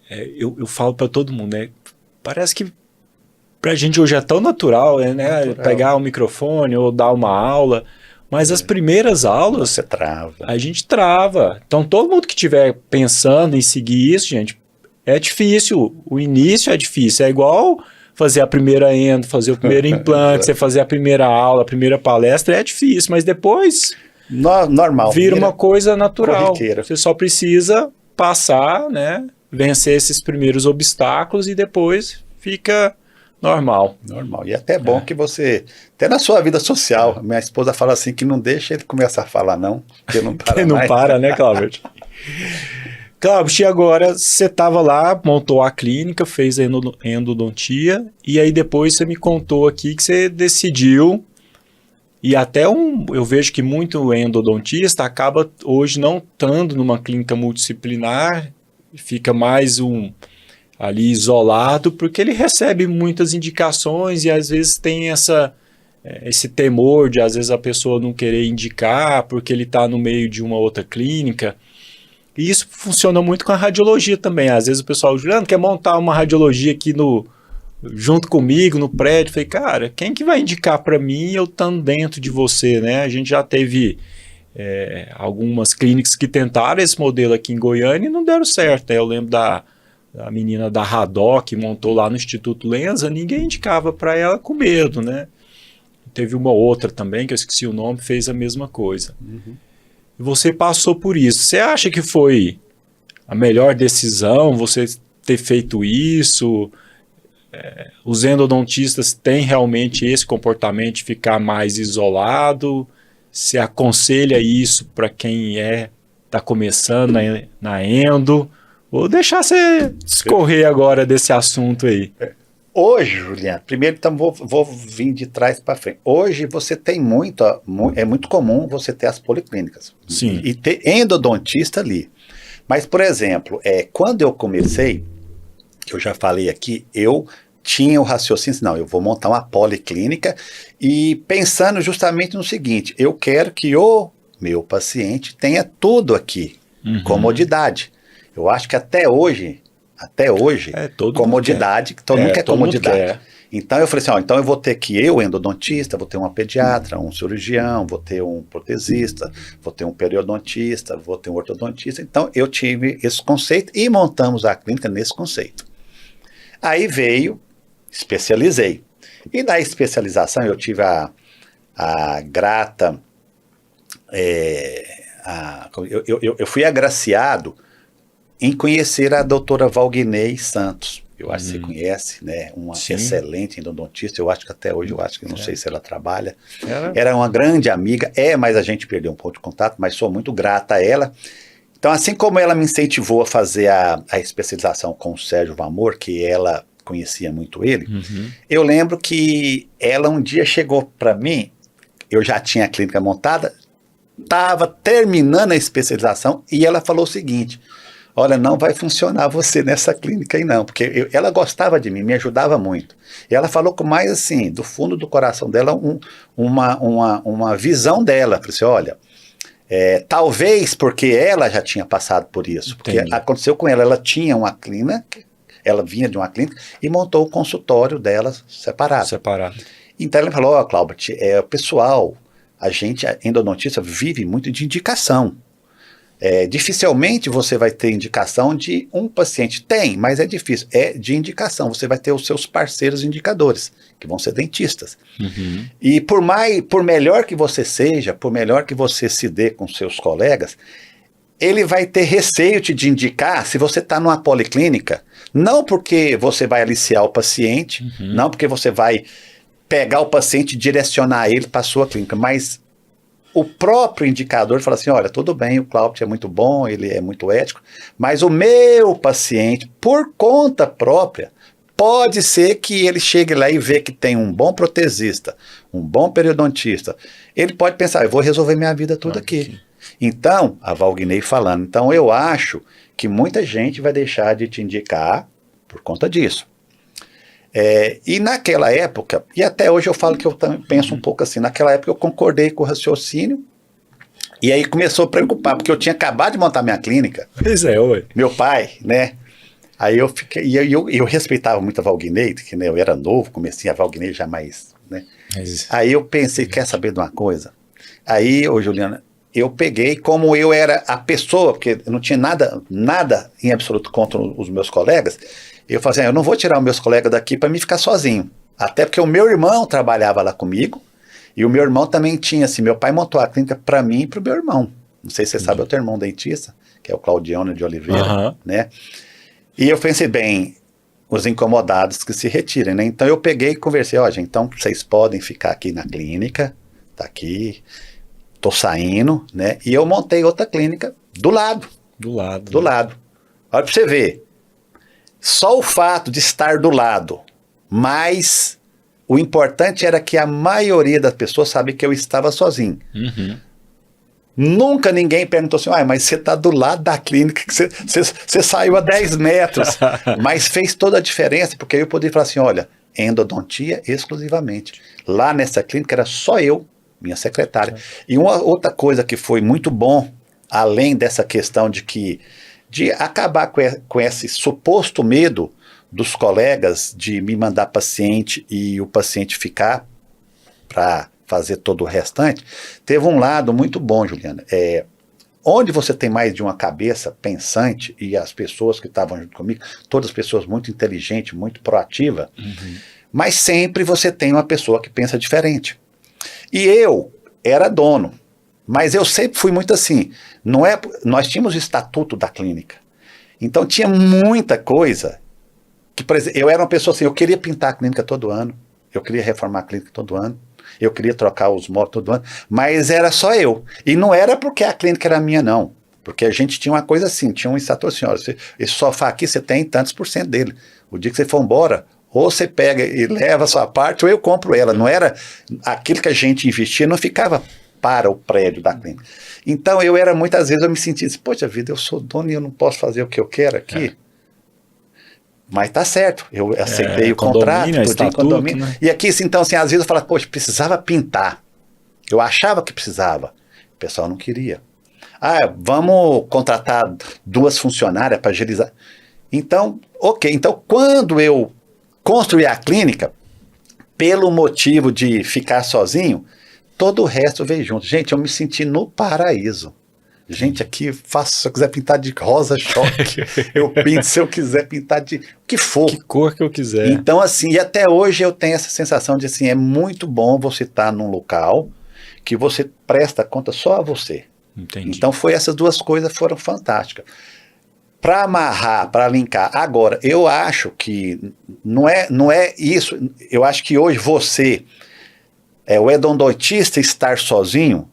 Eu falo para todo mundo, né? Parece que pra gente hoje é tão natural, né? Pegar o microfone ou dar uma aula. Mas as primeiras aulas, você trava. A gente trava. Então, todo mundo que estiver pensando em seguir isso, gente, é difícil. O início é difícil. É igual fazer a primeira endo, fazer o primeiro implante, você fazer a primeira aula, a primeira palestra, é difícil. Mas depois normal, vira uma coisa natural. Corriqueira. Você só precisa passar, né? Vencer esses primeiros obstáculos e depois fica... Normal. E até bom que você, até na sua vida social, minha esposa fala assim que não deixa ele começar a falar não, porque não para mais. Não para, né, Cláudio? Cláudio, e agora você estava lá, montou a clínica, fez a endodontia, e aí depois você me contou aqui que você decidiu, e até eu vejo que muito endodontista acaba hoje não estando numa clínica multidisciplinar, fica mais ali isolado, porque ele recebe muitas indicações e às vezes tem esse temor de às vezes a pessoa não querer indicar porque ele está no meio de uma outra clínica. E isso funciona muito com a radiologia também. Às vezes o pessoal, Juliano, quer montar uma radiologia aqui junto comigo no prédio. Eu falei, cara, quem que vai indicar para mim eu estando dentro de você, né? A gente já teve algumas clínicas que tentaram esse modelo aqui em Goiânia e não deram certo. Eu lembro da menina da Radó que montou lá no Instituto Lenza, ninguém indicava para ela com medo, né? Teve uma outra também, que eu esqueci o nome, fez a mesma coisa. Uhum. Você passou por isso. Você acha que foi a melhor decisão você ter feito isso? Os endodontistas têm realmente esse comportamento de ficar mais isolado? Você aconselha isso para quem está começando na endo? Vou deixar você discorrer agora desse assunto aí. Hoje, Juliano, primeiro então vou vir de trás para frente. Hoje você tem é muito comum você ter as policlínicas. Sim. E ter endodontista ali. Mas, por exemplo, quando eu comecei, que eu já falei aqui, eu tinha o raciocínio, não, eu vou montar uma policlínica e pensando justamente no seguinte, eu quero que o meu paciente tenha tudo aqui, comodidade. Eu acho que até hoje, comodidade, todo mundo quer comodidade. Então eu falei assim, então eu vou ter endodontista, vou ter uma pediatra, um cirurgião, vou ter um protesista, vou ter um periodontista, vou ter um ortodontista. Então eu tive esse conceito e montamos a clínica nesse conceito. Aí especializei. E na especialização eu tive a grata, eu fui agraciado em conhecer a doutora Valguinei Santos. Eu acho que você conhece, né? Uma excelente endodontista. Eu acho que até hoje, não sei se ela trabalha. Era uma grande amiga, mas a gente perdeu um pouco de contato, mas sou muito grata a ela. Então, assim como ela me incentivou a fazer a especialização com o Sérgio Vamor, que ela conhecia muito ele, eu lembro que ela um dia chegou para mim, eu já tinha a clínica montada, estava terminando a especialização, e ela falou o seguinte, olha, não vai funcionar você nessa clínica aí não, porque ela gostava de mim, me ajudava muito. E ela falou com mais assim, do fundo do coração dela, uma visão dela. Falei assim, olha, talvez porque ela já tinha passado por isso, porque aconteceu com ela, ela tinha uma clínica, ela vinha de uma clínica e montou o consultório dela separado. Então ela falou, Cláudio, pessoal, a endodontista vive muito de indicação. Dificilmente você vai ter indicação de um paciente. Tem, mas é difícil. É de indicação. Você vai ter os seus parceiros indicadores, que vão ser dentistas. E por melhor que você seja, por melhor que você se dê com seus colegas, ele vai ter receio de indicar se você está numa policlínica, não porque você vai aliciar o paciente, não porque você vai pegar o paciente e direcionar ele para a sua clínica, mas o próprio indicador fala assim, olha, tudo bem, o Cláudio é muito bom, ele é muito ético, mas o meu paciente, por conta própria, pode ser que ele chegue lá e vê que tem um bom protesista, um bom periodontista. Ele pode pensar, eu vou resolver minha vida tudo aqui. Então, a Valguinei falando, então eu acho que muita gente vai deixar de te indicar por conta disso. E naquela época, e até hoje eu falo que eu também penso um pouco assim, naquela época eu concordei com o raciocínio, e aí começou a preocupar, porque eu tinha acabado de montar minha clínica. Pois é, ué. Meu pai, né? Aí eu fiquei, e eu respeitava muito a Valguinei, que né, eu era novo, comecei a Valguinei já mais, né? Aí eu pensei, quer saber de uma coisa? Aí, Juliana, eu peguei, como eu era a pessoa, porque eu não tinha nada em absoluto contra os meus colegas, eu falei assim, eu não vou tirar os meus colegas daqui para mim ficar sozinho. Até porque o meu irmão trabalhava lá comigo, e o meu irmão também tinha, assim, meu pai montou a clínica para mim e para o meu irmão. Não sei se você sabe, eu tenho irmão dentista, que é o Claudiano de Oliveira, né? E eu pensei, bem, os incomodados que se retirem, né? Então eu peguei e conversei, ó, gente, então vocês podem ficar aqui na clínica, tá aqui, tô saindo, né? E eu montei outra clínica do lado. Do lado. Olha pra você ver. Só o fato de estar do lado, mas o importante era que a maioria das pessoas sabia que eu estava sozinho. Nunca ninguém perguntou assim, mas você está do lado da clínica, que você saiu a 10 metros. Mas fez toda a diferença, porque eu poderia falar assim, olha, endodontia exclusivamente. Lá nessa clínica era só eu, minha secretária. E uma outra coisa que foi muito bom, além dessa questão de acabar com esse suposto medo dos colegas de me mandar paciente e o paciente ficar para fazer todo o restante, teve um lado muito bom, Juliana. Onde você tem mais de uma cabeça pensante, e as pessoas que estavam junto comigo, todas pessoas muito inteligentes, muito proativas, mas sempre você tem uma pessoa que pensa diferente. E eu era dono, mas eu sempre fui muito assim, nós tínhamos o estatuto da clínica, então tinha muita coisa, que, por exemplo, eu era uma pessoa assim, eu queria pintar a clínica todo ano, eu queria reformar a clínica todo ano, eu queria trocar os móveis todo ano, mas era só eu. E não era porque a clínica era minha, não. Porque a gente tinha uma coisa assim, tinha um estatuto assim, olha, esse sofá aqui você tem tantos % dele. O dia que você for embora, ou você pega e leva a sua parte, ou eu compro ela. Não era aquilo que a gente investia, não ficava para o prédio da clínica. Então muitas vezes eu me sentia assim, poxa vida, eu sou dono e eu não posso fazer o que eu quero aqui. Mas tá certo, eu aceitei o contrato, condomínio, né? E aqui, então, assim, às vezes eu falava, poxa, precisava pintar. Eu achava que precisava. O pessoal não queria. Vamos contratar 2 funcionárias para agilizar. Então, ok. Então, quando eu construí a clínica, pelo motivo de ficar sozinho, todo o resto veio junto. Gente, eu me senti no paraíso. Gente, aqui se eu quiser pintar de rosa choque, eu pinto, se eu quiser pintar de o que for. Que cor que eu quiser. Então, assim, e até hoje eu tenho essa sensação de, assim, é muito bom você estar num local que você presta conta só a você. Entendi. Então, essas 2 coisas foram fantásticas. Para amarrar, para linkar. Agora, eu acho que não é isso. Eu acho que hoje o endodontista estar sozinho,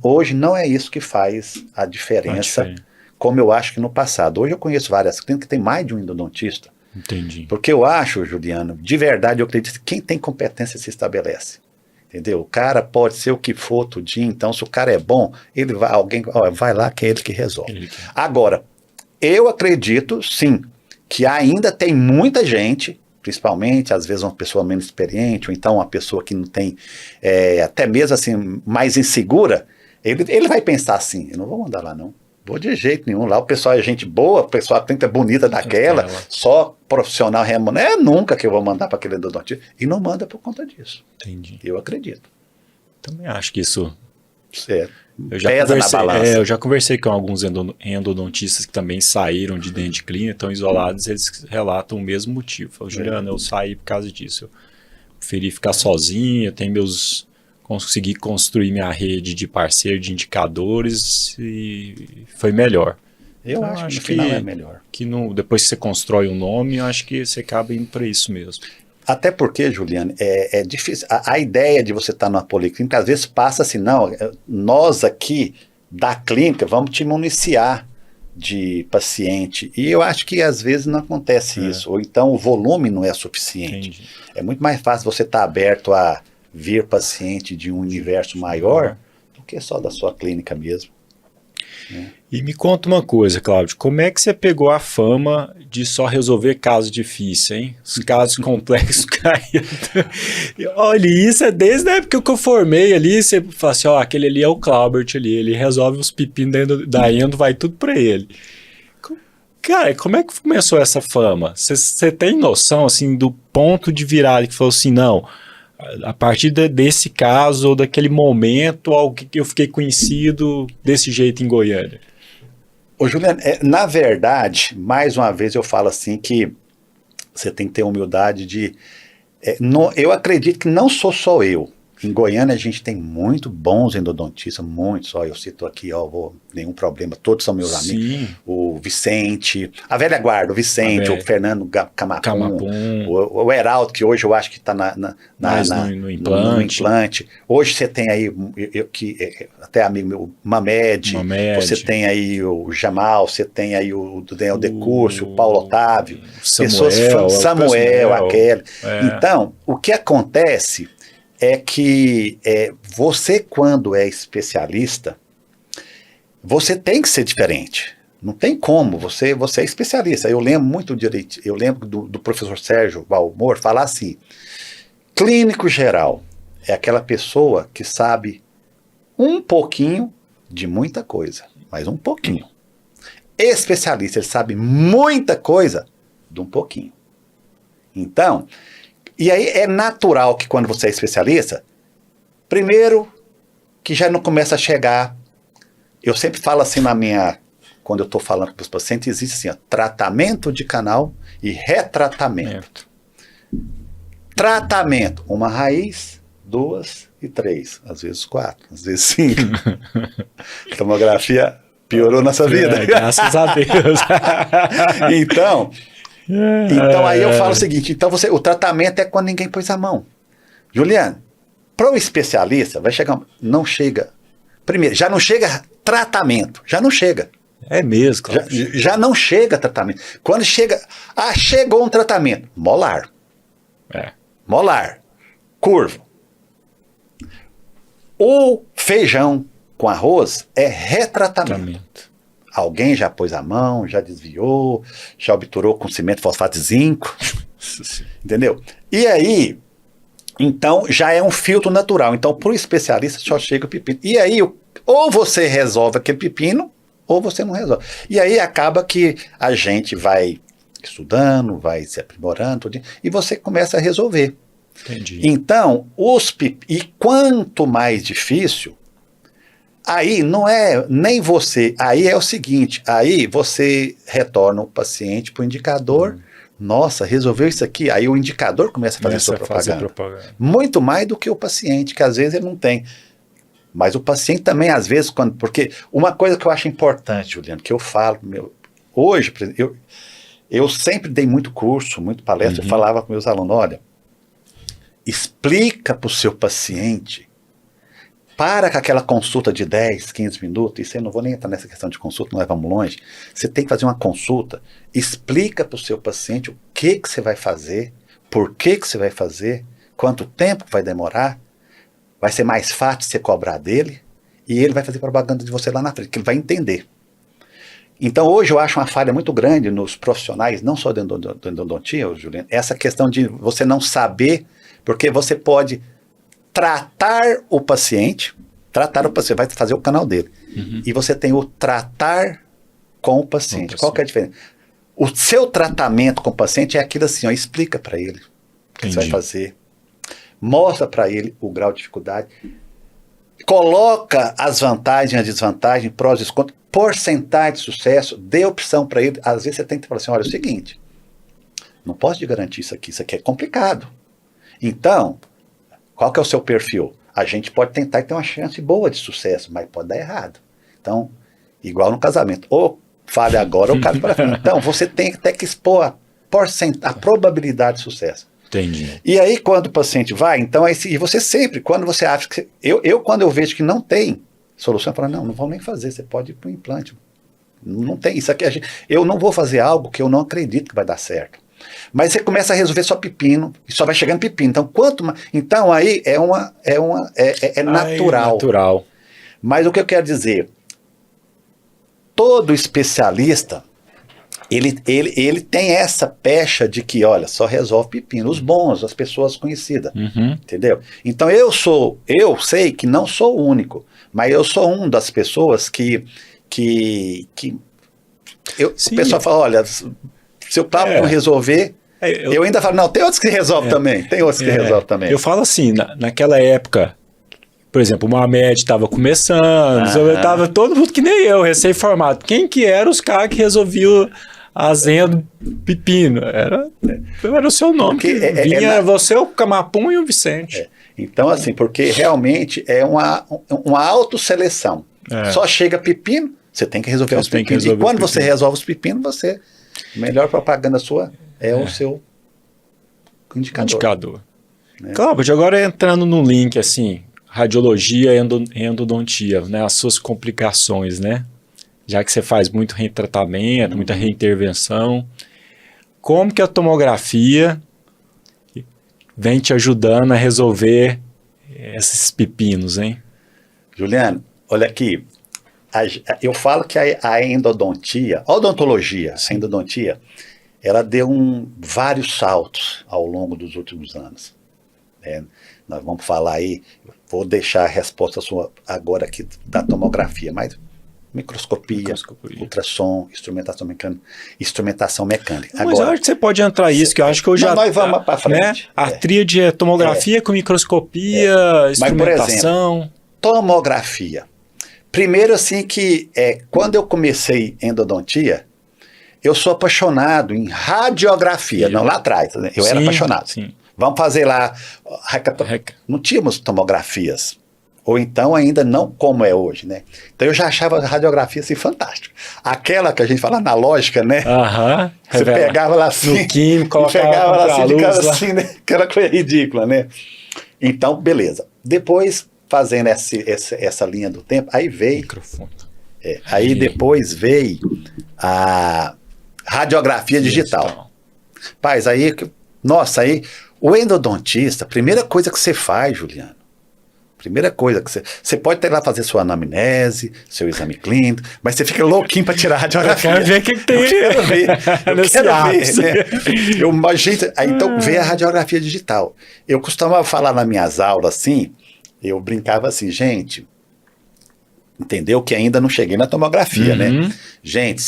hoje não é isso que faz a diferença, como eu acho que no passado. Hoje eu conheço várias clínicas que tem mais de um endodontista. Entendi. Porque eu acho, Juliano, de verdade eu acredito que quem tem competência se estabelece. Entendeu? O cara pode ser o que for tudinho, então se o cara é bom, vai lá que é ele que resolve. Agora, eu acredito, sim, que ainda tem muita gente, principalmente, às vezes uma pessoa menos experiente, ou então uma pessoa que não tem, até mesmo assim, mais insegura, ele vai pensar assim, eu não vou mandar lá não, vou de jeito nenhum, lá o pessoal é gente boa, o pessoal tem que ter bonita daquela, só profissional remunerado, nunca que eu vou mandar para aquele endodontista, e não manda por conta disso. Entendi. Eu acredito. Também acho que isso... Eu já conversei com alguns endodontistas que também saíram de dentro de clínica, estão isolados, eles relatam o mesmo motivo. Falam, Juliano, eu saí por causa disso. Eu preferi ficar sozinho, consegui construir minha rede de parceiros, de indicadores, e foi melhor. Eu então, acho que no final é melhor. Depois que você constrói um nome, eu acho que você acaba indo para isso mesmo. Até porque, Juliane, é difícil. A ideia de você estar numa policlínica, às vezes passa assim, não, nós aqui da clínica vamos te municiar de paciente. E eu acho que às vezes não acontece isso. Ou então o volume não é suficiente. Entendi. É muito mais fácil você estar aberto a vir paciente de um universo maior do que só da sua clínica mesmo. E me conta uma coisa, Cláudio, como é que você pegou a fama de só resolver casos difíceis, hein? Os casos complexos caíram. Olha, isso é desde a época que eu formei ali, você fala assim, aquele ali é o Claubert ali, ele resolve os pepinos da endo, vai tudo pra ele. Cara, como é que começou essa fama? Você tem noção, assim, do ponto de virada que falou assim, não, a partir desse caso ou daquele momento, eu fiquei conhecido desse jeito em Goiânia? Ô, Juliano, na verdade, mais uma vez eu falo assim que você tem que ter humildade de... eu acredito que não sou só eu. Em Goiânia a gente tem muito bons endodontistas, muitos, eu cito aqui, nenhum problema, todos são meus amigos. O Vicente, a velha guarda, o Vicente, o Fernando Camapum, o Heraldo, que hoje eu acho que está no implante. Hoje você tem aí, até amigo meu, Mamed, você tem aí o Jamal, você tem aí o Daniel Decurso, o Paulo Otávio, Samuel, aquele. Então, o que acontece é que você, quando é especialista, você tem que ser diferente. Não tem como, você é especialista. Eu lembro muito direito, eu lembro do professor Sérgio Valmor falar assim, clínico geral é aquela pessoa que sabe um pouquinho de muita coisa, mas um pouquinho. Especialista, ele sabe muita coisa de um pouquinho. Então, e aí é natural que quando você é especialista, primeiro que já não começa a chegar, eu sempre falo assim quando eu estou falando com os pacientes, existe assim, ó, tratamento de canal e retratamento. Tratamento, uma raiz, 2 e 3, às vezes 4, às vezes 5. Tomografia piorou nossa vida. Graças a Deus. Então aí eu falo o seguinte, então o tratamento é quando ninguém pôs a mão. Juliano, para o especialista, vai chegar, não chega, primeiro, já não chega tratamento, já não chega. É mesmo, Cláudio. Já não chega tratamento. Quando chega, chegou um tratamento, molar. Molar, curvo. O feijão com arroz é retratamento. Alguém já pôs a mão, já desviou, já obturou com cimento, fosfato e zinco. Entendeu? E aí, então, já é um filtro natural. Então, para o especialista, só chega o pepino. E aí, ou você resolve aquele pepino, ou você não resolve. E aí, acaba que a gente vai estudando, vai se aprimorando, e você começa a resolver. Entendi. Então, e quanto mais difícil, aí não é nem você, aí é o seguinte, aí você retorna o paciente para o indicador, nossa, resolveu isso aqui, aí o indicador começa a fazer sua propaganda. Muito mais do que o paciente, que às vezes ele não tem. Mas o paciente também, às vezes, porque uma coisa que eu acho importante, Juliano, que eu falo, hoje, eu sempre dei muito curso, muito palestra, eu falava com meus alunos, olha, explica para o seu paciente, para com aquela consulta de 10, 15 minutos, isso eu não vou nem entrar nessa questão de consulta, nós vamos longe, você tem que fazer uma consulta, explica para o seu paciente o que você vai fazer, por que você vai fazer, quanto tempo vai demorar, vai ser mais fácil você cobrar dele, e ele vai fazer propaganda de você lá na frente, que ele vai entender. Então hoje eu acho uma falha muito grande nos profissionais, não só da endodontia, Juliano, essa questão de você não saber, porque você pode tratar o paciente, vai fazer o canal dele, e você tem o tratar com o paciente. Qual que é a diferença? O seu tratamento com o paciente é aquilo assim, ó, explica para ele o que você vai fazer, mostra para ele o grau de dificuldade, coloca as vantagens, as desvantagens, prós e contras, porcentagem de sucesso, dê opção para ele. Às vezes você tem que falar assim, olha, é o seguinte, não posso te garantir isso aqui é complicado. Então, qual que é o seu perfil? A gente pode tentar e ter uma chance boa de sucesso, mas pode dar errado. Então, igual no casamento, ou falha agora ou cai para frente. Então, você tem até que expor a probabilidade de sucesso. Entendi. E aí, quando o paciente vai, então, e você sempre, quando você acha que... quando eu vejo que não tem solução, eu falo, não vou nem fazer, você pode ir para o implante. Não tem, isso aqui, eu não vou fazer algo que eu não acredito que vai dar certo. Mas você começa a resolver só pepino, e só vai chegando pepino. Então, então aí é natural. Natural. Mas o que eu quero dizer, todo especialista, ele tem essa pecha de que, olha, só resolve pepino, os bons, as pessoas conhecidas, entendeu? Então eu sei que não sou o único, mas eu sou uma das pessoas que o pessoal fala, olha, se o papo não resolver, eu ainda falo, não, tem outros que resolvem também, resolvem também. Eu falo assim, naquela época, por exemplo, o Mohamed estava começando, estava todo mundo que nem eu, recém-formado. Quem que eram os caras que resolviam a zenha do pepino? Era o seu nome. Vinha você, o Camapum e o Vicente. Então, assim, porque realmente é uma autosseleção. Só chega pepino, você tem que resolver os pepinos. E quando você resolve os pepinos, a melhor propaganda sua é o seu indicador. Né? Cláudio, agora entrando no link, assim, radiologia e endodontia, né, as suas complicações, né? Já que você faz muito retratamento, muita reintervenção, como que a tomografia vem te ajudando a resolver esses pepinos, hein? Juliano, olha aqui, eu falo que a endodontia, a odontologia, a endodontia, ela deu vários saltos ao longo dos últimos anos. Nós vamos falar aí, vou deixar a resposta sua agora aqui da tomografia, mas microscopia, ultrassom, instrumentação mecânica. Mas agora, eu acho que você pode entrar isso, que eu acho que eu já... Nós vamos para frente. Né? A tríade é tomografia com microscopia, instrumentação... Mas, por exemplo, tomografia. Primeiro, assim, que quando eu comecei endodontia, eu sou apaixonado em radiografia. Não, lá atrás, né? Eu era apaixonado. Sim. Vamos fazer lá... Não tínhamos tomografias. Ou então ainda não como é hoje, né? Então eu já achava a radiografia assim fantástica. Aquela que a gente fala analógica, né? Você pegava lá assim, no químico, colocava pegava lá assim, ficava lá. assim, né? Aquela coisa ridícula, né? Então, beleza. Depois, fazendo essa linha do tempo, aí veio... Microfone. Aí depois veio a radiografia digital. Paz, aí... Nossa, aí o endodontista, a primeira coisa que você faz, Juliano, primeira coisa que você pode ter lá fazer sua anamnese, seu exame clínico, mas você fica louquinho para tirar a radiografia. Eu quero ver o que tem. Eu quero ver. Né? Então, vê a radiografia digital. Eu costumava falar nas minhas aulas assim, eu brincava assim, gente, entendeu? Que ainda não cheguei na tomografia, né? Gente,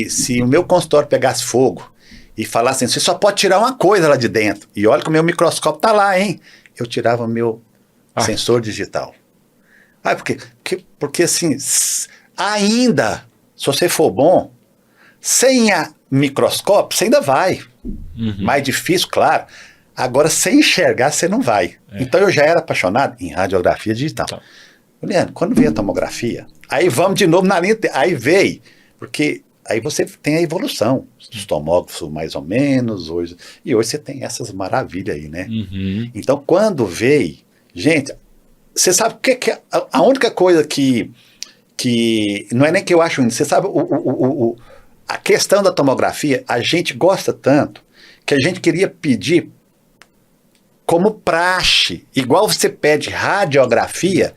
se o meu consultório pegasse fogo e falasse assim, você só pode tirar uma coisa lá de dentro, e olha que o meu microscópio tá lá, hein? Eu tirava meu sensor digital. Porque assim, ainda, se você for bom, sem a microscópio, você ainda vai. Mais difícil, claro. Agora, sem enxergar, você não vai. Então, eu já era apaixonado em radiografia digital. Leandro, quando veio a tomografia, aí vamos de novo na linha, aí veio, porque aí você tem a evolução dos tomógrafos mais ou menos, hoje, e hoje você tem essas maravilhas aí, né? Então, quando veio, gente, você sabe o que é a única coisa que não é nem que eu acho, você sabe, a questão da tomografia, a gente gosta tanto que a gente queria pedir como praxe, igual você pede radiografia,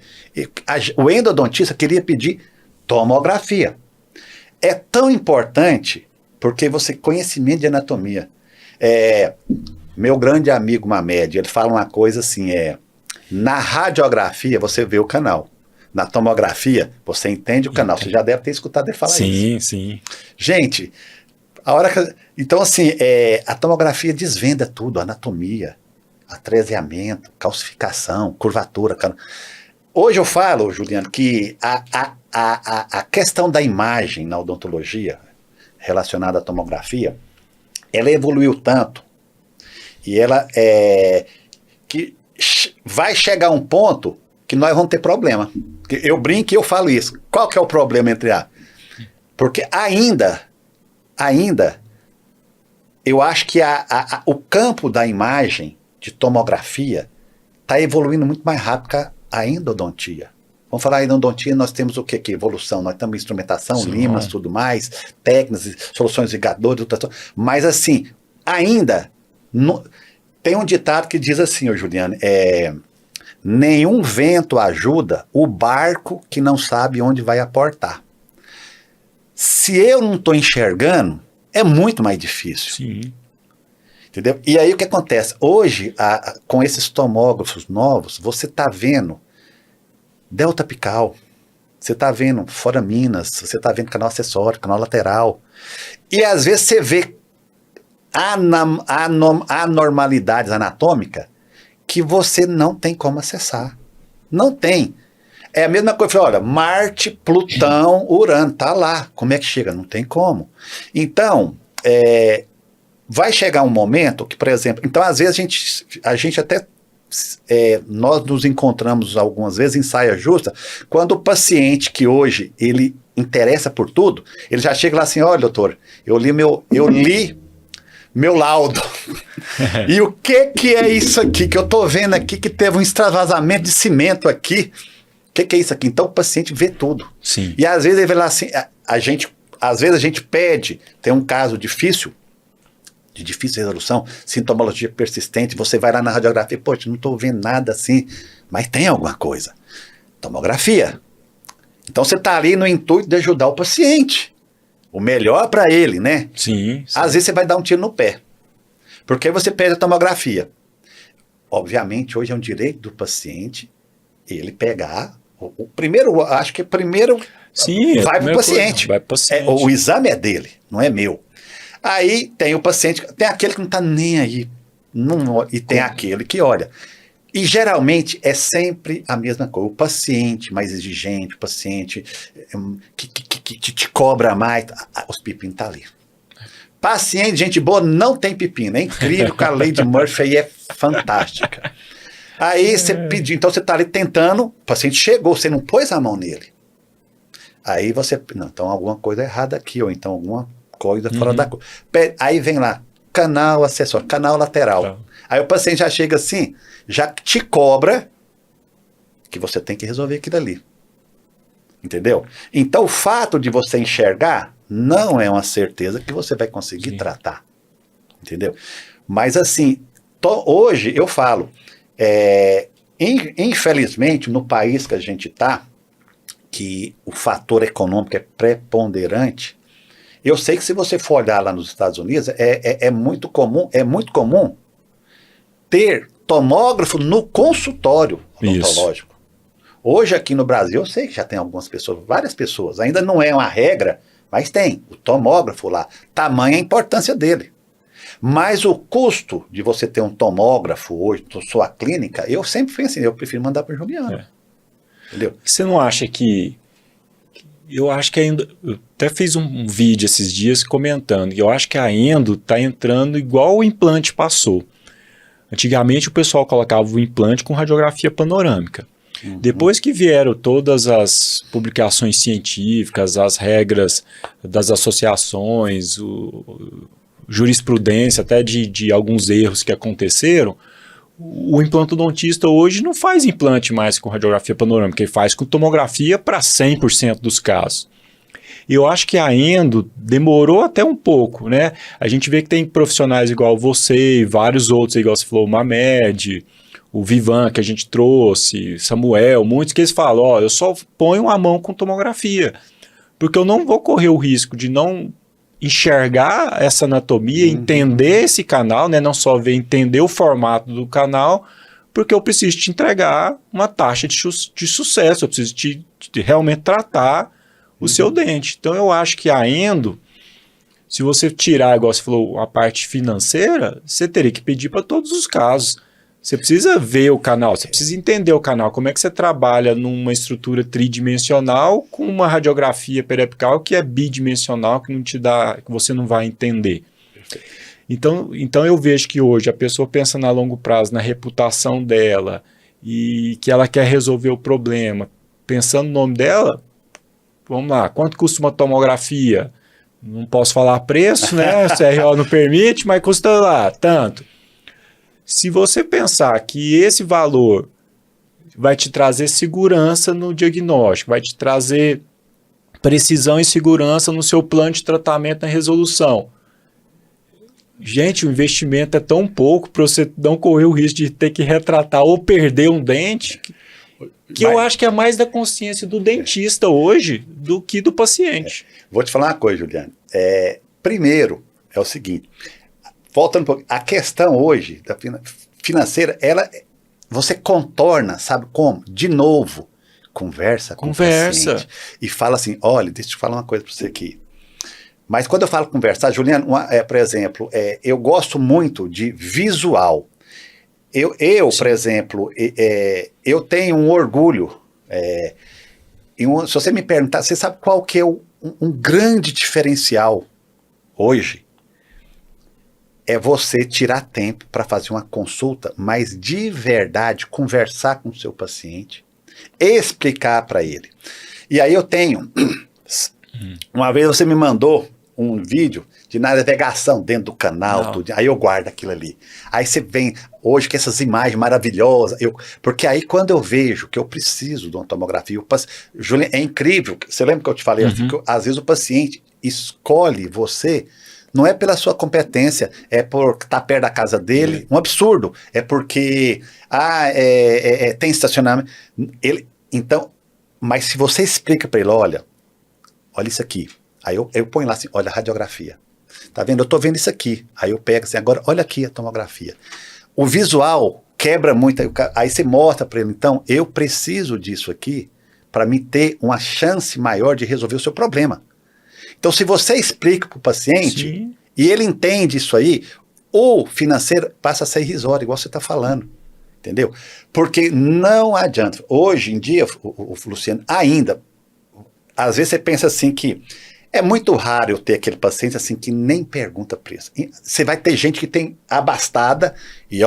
o endodontista queria pedir tomografia. É tão importante porque você conhecimento de anatomia. Meu grande amigo Mamed, ele fala uma coisa assim, na radiografia você vê o canal, na tomografia você entende o canal. Você já deve ter escutado ele falar isso. Sim. Gente, então assim, a tomografia desvenda tudo, anatomia, atreziamento, calcificação, curvatura. Hoje eu falo, Juliano, que a questão da imagem na odontologia relacionada à tomografia, ela evoluiu tanto e ela que vai chegar um ponto que nós vamos ter problema. Eu brinco e eu falo isso. Qual que é o problema entre Porque ainda eu acho que o campo da imagem de tomografia está evoluindo muito mais rápido que a endodontia. Vamos falar em endodontia, nós temos o que aqui? Evolução, nós temos instrumentação, limas, tudo mais, técnicas, soluções ligadores, mas assim, ainda tem um ditado que diz assim, Juliano, nenhum vento ajuda o barco que não sabe onde vai aportar. Se eu não estou enxergando, é muito mais difícil. Sim. Entendeu? E aí o que acontece? Hoje, com esses tomógrafos novos, você está vendo delta apical, você está vendo foraminas, você está vendo canal acessório, canal lateral. E às vezes você vê anormalidades anatômicas que você não tem como acessar. Não tem. É a mesma coisa, olha, Marte, Plutão, Urano, tá lá. Como é que chega? Não tem como. Então, vai chegar um momento que, por exemplo, então às vezes a gente até, nós nos encontramos algumas vezes em saia justa, quando o paciente que hoje ele interessa por tudo, ele já chega lá assim, olha doutor, eu li meu laudo, e o que é isso aqui, que eu tô vendo aqui que teve um extravasamento de cimento aqui, o que é isso aqui? Então o paciente vê tudo. Sim. E às vezes ele vai lá assim, às vezes a gente pede, tem um caso difícil, de difícil resolução, sintomologia persistente, você vai lá na radiografia, poxa, não estou vendo nada assim, mas tem alguma coisa. Tomografia. Então você está ali no intuito de ajudar o paciente. O melhor para ele, né? Sim. Às vezes você vai dar um tiro no pé. Porque aí você perde a tomografia. Obviamente, hoje é um direito do paciente ele pegar. Acho que primeiro Sim, vai para o paciente. Vai pro paciente. O exame é dele, não é meu. Aí tem o paciente, tem aquele que não está nem aí. E tem aquele que olha. E geralmente é sempre a mesma coisa. O paciente mais exigente, o paciente que te cobra mais, os pepinos estão ali. Paciente, gente boa, não tem pepino. É incrível que a lei de Murphy aí é fantástica. Aí você pediu, então você está ali tentando, o paciente chegou, você não pôs a mão nele. Aí você, não, então alguma coisa errada aqui, ou então alguma coisa fora da cor. Aí vem lá, canal acessório, canal lateral. Tá. Aí o paciente já chega assim, já te cobra que você tem que resolver aquilo ali. Entendeu? Então o fato de você enxergar não é uma certeza que você vai conseguir tratar. Entendeu? Mas assim, hoje eu falo, infelizmente no país que a gente está, que o fator econômico é preponderante, eu sei que se você for olhar lá nos Estados Unidos, é muito comum ter tomógrafo no consultório odontológico. Hoje aqui no Brasil, eu sei que já tem algumas pessoas, várias pessoas, ainda não é uma regra, mas tem o tomógrafo lá, tamanha a importância dele. Mas o custo de você ter um tomógrafo hoje na sua clínica, eu sempre fui assim, eu prefiro mandar para o Juliano. Entendeu? Você não acha que... Eu acho que ainda... Eu até fiz um vídeo esses dias comentando, que eu acho que a endo está entrando igual o implante passou. Antigamente o pessoal colocava o implante com radiografia panorâmica. Depois que vieram todas as publicações científicas, as regras das associações, jurisprudência até de alguns erros que aconteceram, o implantodontista hoje não faz implante mais com radiografia panorâmica, ele faz com tomografia para 100% dos casos. Eu acho que a endo demorou até um pouco, né? A gente vê que tem profissionais igual você e vários outros, igual você falou, o Mamed, o Vivan que a gente trouxe, Samuel, muitos que eles falam, ó, eu só ponho a mão com tomografia, porque eu não vou correr o risco de não enxergar essa anatomia, entender esse canal, né? Não só ver, entender o formato do canal, porque eu preciso te entregar uma taxa de sucesso, eu preciso te realmente tratar o seu dente. Então eu acho que a endo, se você tirar, igual você falou, a parte financeira, você teria que pedir para todos os casos. Você precisa ver o canal, você precisa entender o canal, como é que você trabalha numa estrutura tridimensional com uma radiografia periapical que é bidimensional, que não te dá, que você não vai entender. Então eu vejo que hoje a pessoa pensa na longo prazo, na reputação dela, e que ela quer resolver o problema. Pensando no nome dela, vamos lá, quanto custa uma tomografia? Não posso falar preço, né? O CRO não permite, mas custa lá, tanto. Se você pensar que esse valor vai te trazer segurança no diagnóstico, vai te trazer precisão e segurança no seu plano de tratamento na resolução. Gente, o investimento é tão pouco para você não correr o risco de ter que retratar ou perder um dente, que eu acho que é mais da consciência do dentista hoje do que do paciente. Vou te falar uma coisa, Juliano. Primeiro, é o seguinte... Voltando um pouco, a questão hoje da financeira, você contorna, sabe como? De novo, conversa com o paciente e fala assim, olha, deixa eu te falar uma coisa para você aqui. Mas quando eu falo conversar, Juliano, por exemplo, eu gosto muito de visual. Por exemplo, eu tenho um orgulho. Se você me perguntar, você sabe qual que é um grande diferencial hoje? É você tirar tempo para fazer uma consulta, mas de verdade conversar com o seu paciente, explicar para ele. E aí eu tenho, uma vez você me mandou um vídeo de navegação dentro do canal, tudo, aí eu guardo aquilo ali. Aí você vem hoje com essas imagens maravilhosas, porque aí quando eu vejo que eu preciso de uma tomografia, Juliano, é incrível, você lembra que eu te falei assim, que às vezes o paciente escolhe você, não é pela sua competência, é por estar perto da casa dele, um absurdo. É porque tem estacionamento. Então, Mas se você explica para ele, olha isso aqui. Aí eu ponho lá assim, olha a radiografia. Tá vendo? Eu tô vendo isso aqui. Aí eu pego assim, agora olha aqui a tomografia. O visual quebra muito. Aí você mostra para ele, então, eu preciso disso aqui para me ter uma chance maior de resolver o seu problema. Então, se você explica para o paciente, sim, e ele entende isso aí, o financeiro passa a ser irrisório, igual você está falando. Entendeu? Porque não adianta. Hoje em dia, o Luciano, ainda, às vezes você pensa assim que é muito raro eu ter aquele paciente assim que nem pergunta preço. Você vai ter gente que tem abastada e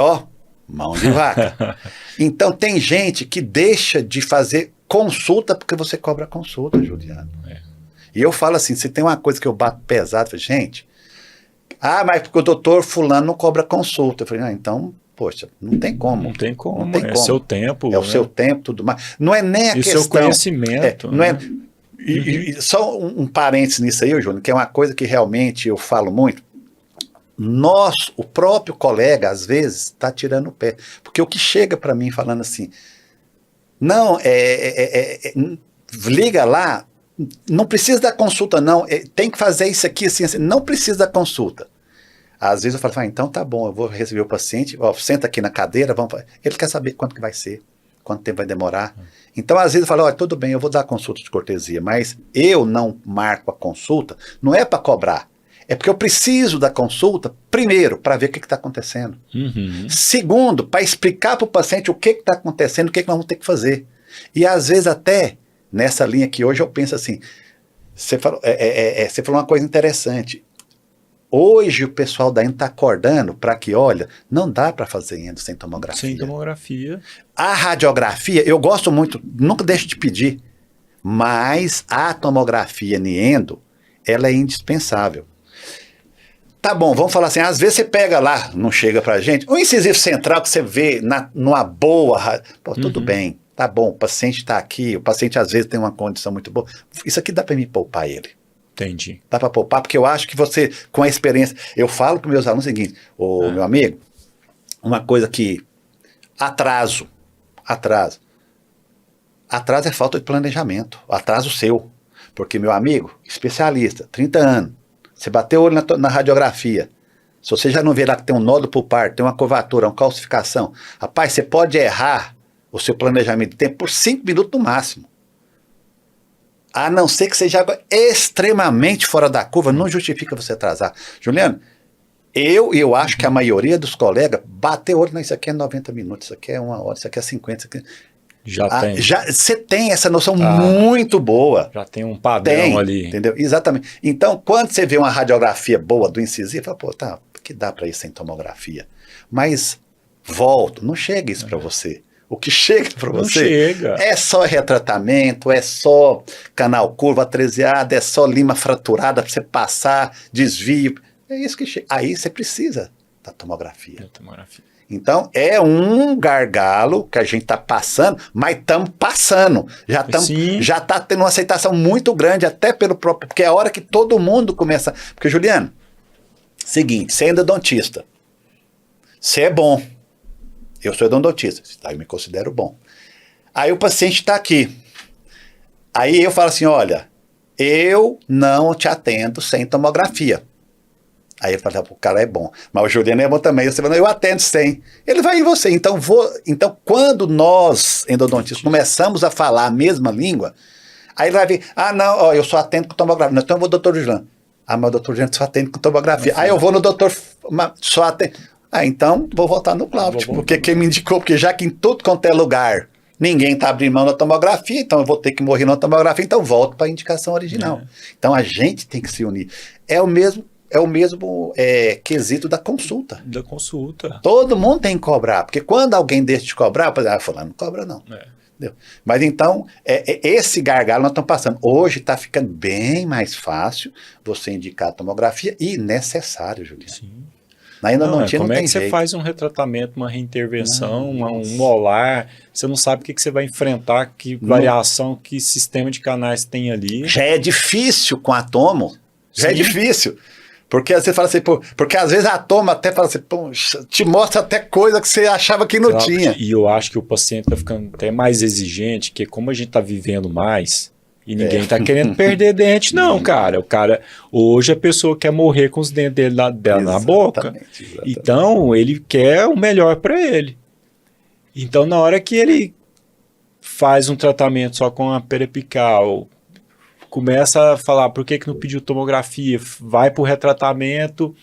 mão de vaca. Então tem gente que deixa de fazer consulta porque você cobra consulta, Juliano. E eu falo assim, se tem uma coisa que eu bato pesado, eu falo, gente, mas porque o doutor fulano não cobra consulta. Eu falei, então, poxa, não tem como. Não tem como, não tem como. Seu tempo. É o seu tempo, tudo mais. Não é nem a questão... E o seu conhecimento. Não é... E só um parênteses nisso aí, Júnior, que é uma coisa que realmente eu falo muito. O próprio colega, às vezes, está tirando o pé. Porque o que chega para mim falando assim, não, liga lá, não precisa da consulta não, tem que fazer isso aqui assim, não precisa da consulta. Às vezes eu falo, então tá bom, eu vou receber o paciente, senta aqui na cadeira, ele quer saber quanto que vai ser, quanto tempo vai demorar. Então, às vezes eu falo, tudo bem, eu vou dar a consulta de cortesia, mas eu não marco a consulta, não é para cobrar, é porque eu preciso da consulta, primeiro, para ver o que está acontecendo. Uhum. Segundo, para explicar para o paciente o que está acontecendo, o que nós vamos ter que fazer. E às vezes até, nessa linha que hoje eu penso assim, você falou uma coisa interessante. Hoje o pessoal da endo está acordando para que, olha, não dá para fazer endo sem tomografia. Sem tomografia. A radiografia, eu gosto muito, nunca deixo de pedir, mas a tomografia em endo, ela é indispensável. Tá bom, vamos falar assim, às vezes você pega lá, não chega pra gente, o incisivo central que você vê numa boa, tudo bem, tá bom, o paciente está aqui, o paciente às vezes tem uma condição muito boa, isso aqui dá para me poupar ele. Entendi. Dá para poupar, porque eu acho que você, com a experiência, eu falo para meus alunos o seguinte, meu amigo, uma coisa que, atraso é falta de planejamento, atraso seu, porque meu amigo, especialista, 30 anos, você bateu o olho na radiografia, se você já não vê lá que tem um nódulo pulpar, tem uma curvatura, uma calcificação, rapaz, você pode errar o seu planejamento de tempo por 5 minutos no máximo. A não ser que seja algo extremamente fora da curva, não justifica você atrasar. Juliano, eu acho que a maioria dos colegas bateu o olho, isso aqui é 90 minutos, isso aqui é 1 hora, isso aqui é 50, isso aqui... Você tem essa noção muito boa. Já tem um padrão ali. Entendeu? Exatamente. Então, quando você vê uma radiografia boa do incisivo, fala, pô, tá, que dá para ir sem tomografia. Mas, não chega isso para você. O que chega para você é só retratamento, é só canal curva atreziada, é só lima fraturada para você passar, desvio. É isso que chega. Aí você precisa da tomografia. Então, é um gargalo que a gente está passando, mas estamos passando. Já está tendo uma aceitação muito grande, até pelo próprio... Porque é a hora que todo mundo começa... Porque, Juliano, seguinte, você é endodontista. Você é bom. Eu sou endodontista. Eu me considero bom. Aí o paciente está aqui. Aí eu falo assim, olha, eu não te atendo sem tomografia. Aí ele fala, o cara é bom, mas o Juliano é bom também. Você fala, eu atendo sem. Ele vai em você. Então, quando nós, endodontistas, começamos a falar a mesma língua, aí ele vai vir, não, eu só atendo com tomografia. Então eu vou ao doutor Juliano. Mas o doutor Juliano só atende com tomografia. Aí eu vou no doutor, só atende. Então vou voltar no Cláudio, porque quem me indicou, porque já que em tudo quanto é lugar, ninguém está abrindo mão da tomografia, então eu vou ter que morrer na tomografia, então volto para a indicação original. Então a gente tem que se unir. É o mesmo quesito da consulta. Da consulta. Todo mundo tem que cobrar, porque quando alguém deixa de cobrar, fulano não cobra não. Entendeu? Mas então, esse gargalo nós estamos passando. Hoje está ficando bem mais fácil você indicar a tomografia e necessário, Juliano. Sim. Ainda não tinha, como não é que você faz um retratamento, uma reintervenção, um molar, você não sabe o que você vai enfrentar, que variação, que sistema de canais tem ali. Já é difícil com atomo, já é difícil. Porque você fala assim, pô, porque às vezes a toma até fala assim, pô, te mostra até coisa que você achava que não tinha. E eu acho que o paciente está ficando até mais exigente, que como a gente está vivendo mais, e ninguém está querendo perder dente, não, cara. O cara, hoje a pessoa quer morrer com os dentes dele na boca. Exatamente. Então, ele quer o melhor para ele. Então, na hora que ele faz um tratamento só com a periapical, começa a falar por que não pediu tomografia, vai para o retratamento,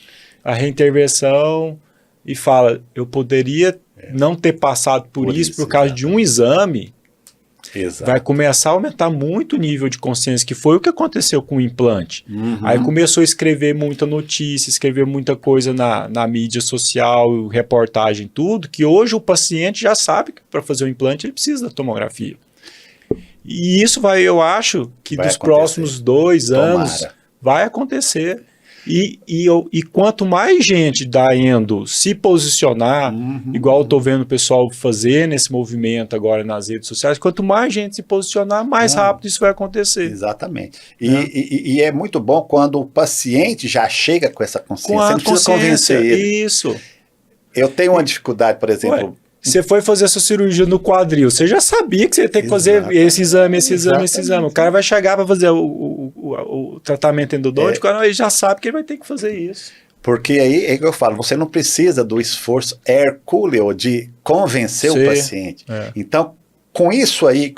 a reintervenção e fala, eu poderia não ter passado por isso por causa de um exame. Exato. Vai começar a aumentar muito o nível de consciência, que foi o que aconteceu com o implante. Aí começou a escrever muita notícia, escrever muita coisa na mídia social, reportagem, tudo, que hoje o paciente já sabe que para fazer o implante ele precisa da tomografia. E isso eu acho que dos próximos 2 anos vai acontecer. E quanto mais gente da endo se posicionar, igual eu estou vendo o pessoal fazer nesse movimento agora nas redes sociais, quanto mais gente se posicionar, mais rápido isso vai acontecer. Exatamente. E é muito bom quando o paciente já chega com essa consciência, você não precisa convencer ele. Isso. Eu tenho uma dificuldade, por exemplo... Você foi fazer essa cirurgia no quadril, você já sabia que você ia ter que fazer esse exame. O cara vai chegar para fazer o tratamento endodôntico, ele já sabe que ele vai ter que fazer isso. Porque aí é que eu falo, você não precisa do esforço hercúleo de convencer o paciente. Então, com isso aí,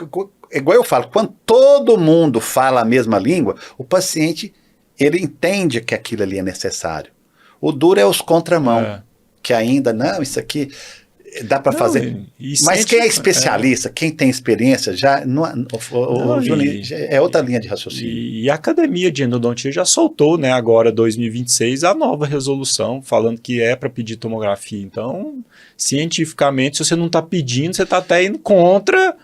igual eu falo, quando todo mundo fala a mesma língua, o paciente, ele entende que aquilo ali é necessário. O duro é os contramão, que ainda, não, isso aqui... Dá para fazer. Mas quem é especialista, quem tem experiência, já é outra linha de raciocínio. E a Academia de Endodontia já soltou, né, agora 2026, a nova resolução, falando que é para pedir tomografia. Então, cientificamente, se você não está pedindo, você está até indo contra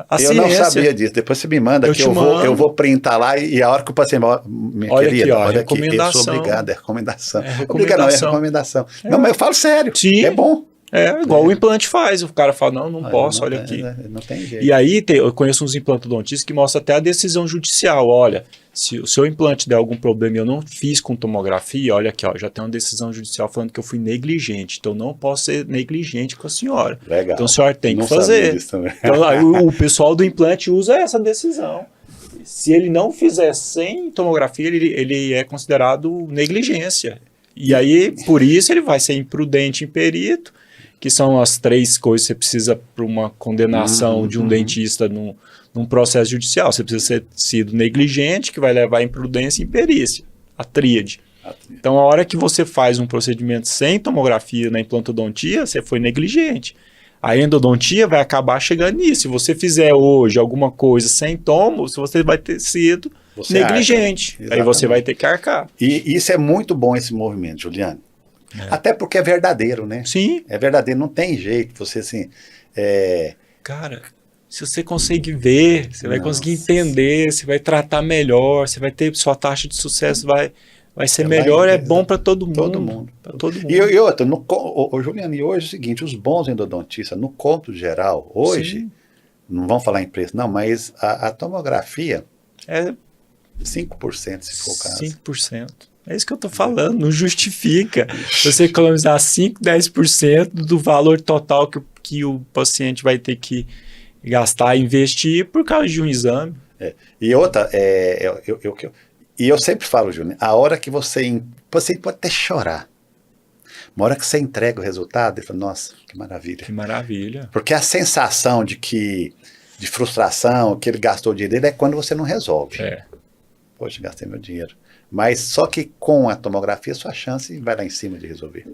a ciência. Eu não sabia disso. Depois você me manda, eu vou printar lá e a hora que o paciente... Olha aqui, ó, recomendação. Eu sou obrigado, é recomendação. Obrigado, é recomendação. Não, mas eu falo sério, é bom. Igual o implante faz, o cara fala, não posso, olha aqui. Não tem jeito. E aí, eu conheço uns implantodontistas que mostram até a decisão judicial, olha, se o seu implante der algum problema e eu não fiz com tomografia, olha aqui, ó, já tem uma decisão judicial falando que eu fui negligente, então não posso ser negligente com a senhora. Legal. Então a senhora tem que fazer. Então aí, o pessoal do implante usa essa decisão. Se ele não fizer sem tomografia, ele é considerado negligência. E aí, por isso, ele vai ser imprudente em perito, que são as 3 coisas que você precisa para uma condenação de um dentista num processo judicial. Você precisa ter sido negligente, que vai levar a imprudência e imperícia, a tríade. Então, a hora que você faz um procedimento sem tomografia na implantodontia, você foi negligente. A endodontia vai acabar chegando nisso. Se você fizer hoje alguma coisa sem tomo, você vai ter sido negligente. Aí você vai ter que arcar. E isso é muito bom, esse movimento, Juliano. Até porque é verdadeiro, né? Sim. É verdadeiro, não tem jeito. Você assim... Cara, se você conseguir ver, você vai conseguir entender, você vai tratar melhor, você vai ter... Sua taxa de sucesso vai ser melhor, é bom para todo mundo. Todo mundo. Todo mundo. E outra, Juliano, e hoje é o seguinte, os bons endodontistas, no cômputo geral, hoje, não vamos falar em preço, não, mas a tomografia é 5%, se for o caso. 5%. É isso que eu tô falando, não justifica você economizar 5, 10% do valor total que o paciente vai ter que gastar, investir por causa de um exame. E outra, eu sempre falo, Júnior, a hora que o paciente pode até chorar, uma hora que você entrega o resultado, ele fala, nossa, que maravilha. Que maravilha. Porque a sensação de frustração, que ele gastou o dinheiro dele, é quando você não resolve. Poxa, gastei meu dinheiro. Mas só que com a tomografia, sua chance vai lá em cima de resolver.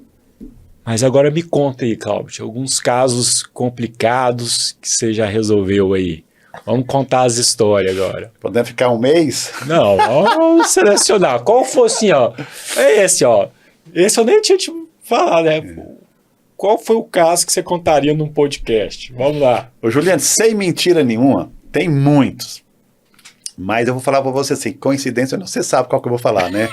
Mas agora me conta aí, Cláudio, alguns casos complicados que você já resolveu aí. Vamos contar as histórias agora. Podemos ficar um mês? Não, vamos selecionar. Qual foi assim, ó? É esse, ó. Esse eu nem tinha te falado, né? Qual foi o caso que você contaria num podcast? Vamos lá. Ô, Juliano, sem mentira nenhuma, tem muitos. Mas eu vou falar para você assim, coincidência, você sabe qual que eu vou falar, né?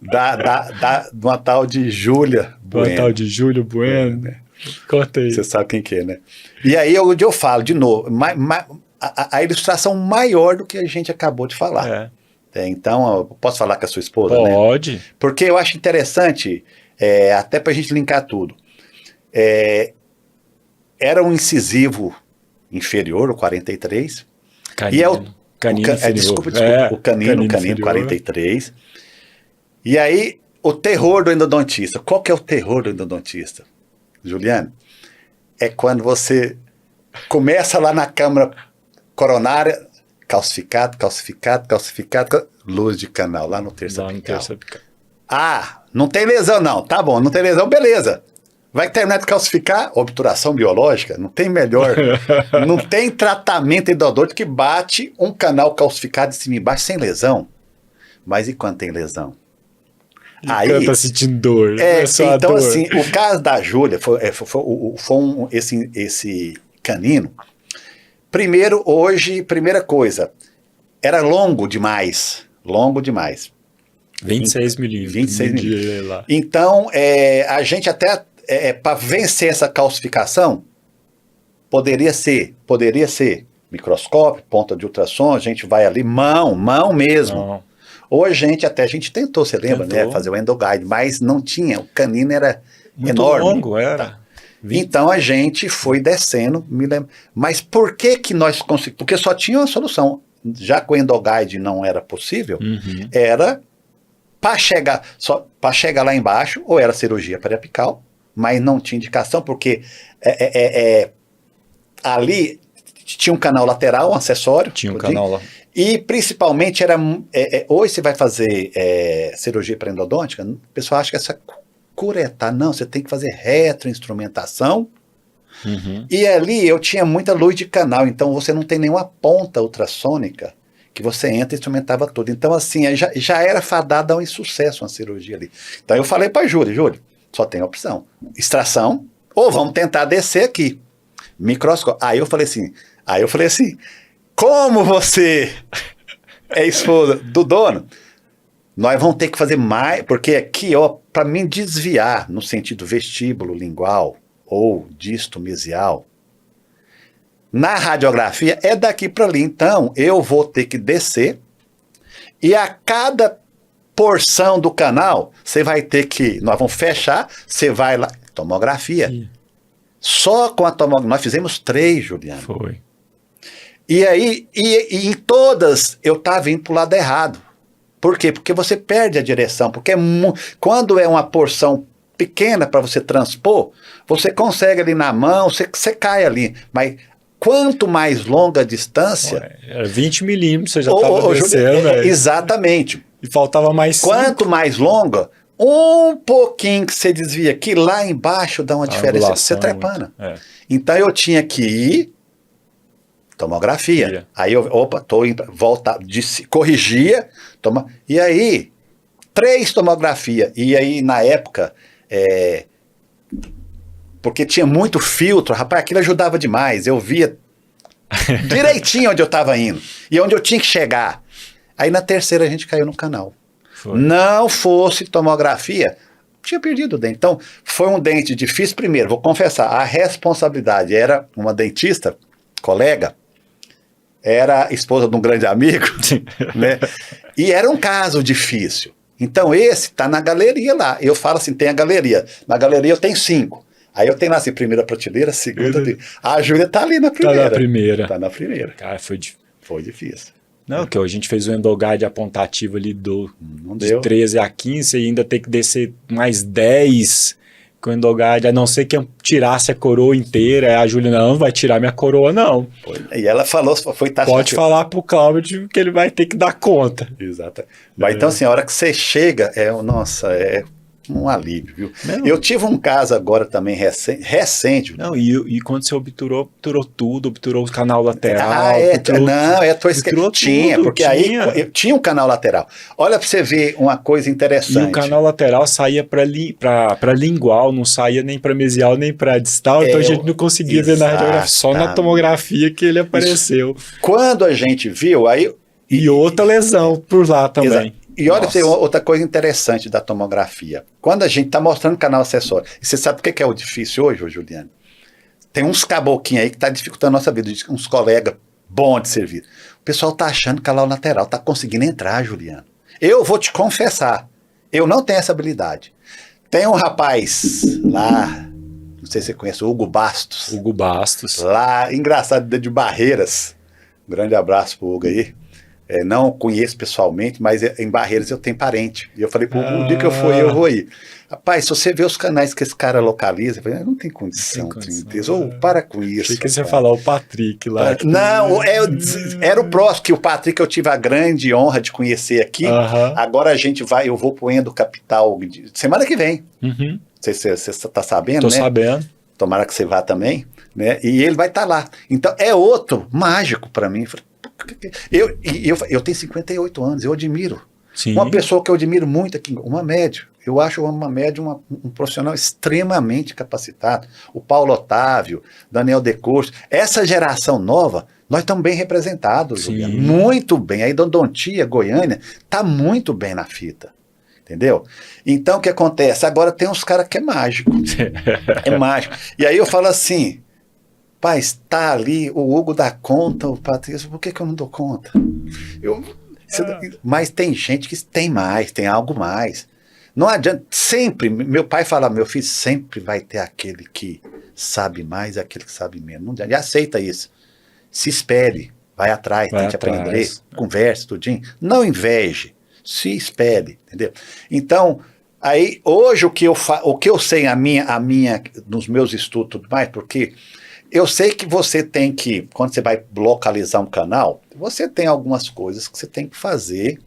De uma tal de Júlia Bueno. Uma tal de Júlia Bueno. Né? Conta aí. Você sabe quem que é, né? E aí eu falo de novo, a ilustração maior do que a gente acabou de falar. Então, eu posso falar com a sua esposa, né? Pode. Porque eu acho interessante, até para a gente linkar tudo. Era um incisivo inferior, o 43. Canino. E é o canino inferior. Desculpa, o canino 43. E aí, o terror do endodontista. Qual que é o terror do endodontista, Juliano? É quando você começa lá na câmara coronária, calcificado, luz de canal, lá no terço apical. Ah, não tem lesão não, tá bom, não tem lesão, beleza. Vai terminar de calcificar, obturação biológica, não tem melhor, não tem tratamento endodôntico que bate um canal calcificado de cima e embaixo sem lesão. Mas e quando tem lesão? Aí tá sentindo dor. Então, dor. assim, o caso da Júlia foi esse canino. Primeira coisa, era longo demais. 26 milímetros. 26 milímetros. Então, a gente até, para vencer essa calcificação, poderia ser microscópio, ponta de ultrassom, a gente vai ali, mão mesmo. Não. Ou a gente tentou, você lembra, né? Fazer o endoguide, mas não tinha, o canino era muito enorme. Longo, era. 20. Então a gente foi descendo, me lembro. Mas por que nós conseguimos? Porque só tinha uma solução. Já que o endoguide não era possível, era para chegar lá embaixo, ou era cirurgia periapical, mas não tinha indicação, porque ali tinha um canal lateral, um acessório. Tinha um canal lá. E principalmente hoje você vai fazer cirurgia pré-endodôntica, o pessoal acha que essa curetar, não, você tem que fazer retroinstrumentação. E ali eu tinha muita luz de canal, então você não tem nenhuma ponta ultrassônica que você entra e instrumentava tudo. Então assim, já era fadada a um insucesso uma cirurgia ali. Então eu falei para Júlio, só tem opção, extração, ou vamos tentar descer aqui, microscópio. Aí eu falei assim, como você é esposa do dono, nós vamos ter que fazer mais, porque aqui, para mim desviar no sentido vestíbulo lingual ou disto mesial, na radiografia é daqui para ali. Então, eu vou ter que descer e a cada porção do canal, você vai ter que, nós vamos fechar, você vai lá, tomografia. Sim. Só com a tomografia, nós fizemos 3, Juliano. Foi. E aí, e em todas, eu estava indo para o lado errado. Por quê? Porque você perde a direção. Porque quando é uma porção pequena para você transpor, você consegue ali na mão, você cai ali. Mas quanto mais longa a distância... Era 20 milímetros, você já estava descendo. Exatamente. E faltava mais 5. Quanto mais longa, um pouquinho que você desvia aqui, lá embaixo dá uma diferença. Você trepana. Então eu tinha que ir... tomografia. Aí eu, corrigia, e aí, 3 tomografias. E aí, na época, porque tinha muito filtro, rapaz, aquilo ajudava demais. Eu via direitinho onde eu estava indo e onde eu tinha que chegar. Aí, na terceira, a gente caiu no canal. Foi. Não fosse tomografia, tinha perdido o dente. Então, foi um dente difícil. Primeiro, vou confessar, a responsabilidade era uma dentista, colega, era esposa de um grande amigo, né? E era um caso difícil. Então esse tá na galeria lá. Eu falo assim, tem a galeria. Na galeria eu tenho 5. Aí eu tenho lá assim, primeira prateleira, segunda... A Júlia tá ali na primeira. Tá na primeira. Cara, foi difícil. Não, que a gente fez o endoguide apontativo ali de 13 a 15 e ainda tem que descer mais 10... com o endoguide, a não ser que eu tirasse a coroa inteira, a Júlia não vai tirar minha coroa, não. E ela falou, pode falar pro Cláudio que ele vai ter que dar conta. Exato. Mas então assim, a hora que você chega, é um alívio, viu? Não. Eu tive um caso agora também recente. Não, e quando você obturou tudo, obturou o canal lateral. Tinha, porque aí tinha um canal lateral. Olha para você ver uma coisa interessante. E o canal lateral saía para lingual, não saía nem para mesial, nem para distal, então a gente não conseguia ver na radiografia, só na tomografia que ele apareceu. Quando a gente viu, aí... E outra lesão por lá também. Exato. E olha pra você, outra coisa interessante da tomografia. Quando a gente está mostrando canal acessório, e você sabe o que é o difícil hoje, Juliano? Tem uns caboquinhos aí que está dificultando a nossa vida, uns colegas bom de serviço. O pessoal tá achando que lá o lateral tá conseguindo entrar, Juliano. Eu vou te confessar, eu não tenho essa habilidade. Tem um rapaz lá, não sei se você conhece, o Hugo Bastos. Hugo Bastos. Lá, engraçado, de Barreiras. Um grande abraço pro Hugo aí. Não conheço pessoalmente, mas em Barreiras eu tenho parente. E eu falei, pô, o dia que eu for, eu vou ir. Rapaz, se você vê os canais que esse cara localiza, eu falei, não tem condição. Ou para com isso. Achei que você ia falar o Patrick lá. Não, era o próximo, que o Patrick eu tive a grande honra de conhecer aqui. Agora a gente vai, eu vou pro Endo Capital semana que vem. Não sei se você tá sabendo, Tô né? sabendo. Tomara que você vá também, né? E ele vai estar lá. Então, é outro mágico para mim. Eu tenho 58 anos, eu admiro. Sim. Uma pessoa que eu admiro muito aqui, uma médium. Eu acho uma médium um profissional extremamente capacitado. O Paulo Otávio, Daniel Decurso. Essa geração nova, nós estamos bem representados, Juliano. Muito bem. A Endodontia Goiânia está muito bem na fita. Entendeu? Então, o que acontece? Agora tem uns caras que é mágico. É mágico. E aí eu falo assim, pai, está ali, o Hugo dá conta, o Patrício, por que eu não dou conta? Mas tem gente que tem mais, tem algo mais. Não adianta, sempre, meu pai fala, meu filho, sempre vai ter aquele que sabe mais e aquele que sabe menos. Não adianta, e aceita isso. Se espere, vai atrás, tente aprender, converse, tudinho. Não inveje. Se espere, entendeu? Então, aí, hoje o que eu sei nos meus estudos e tudo mais, porque eu sei que você tem que, quando você vai localizar um canal, você tem algumas coisas que você tem que fazer.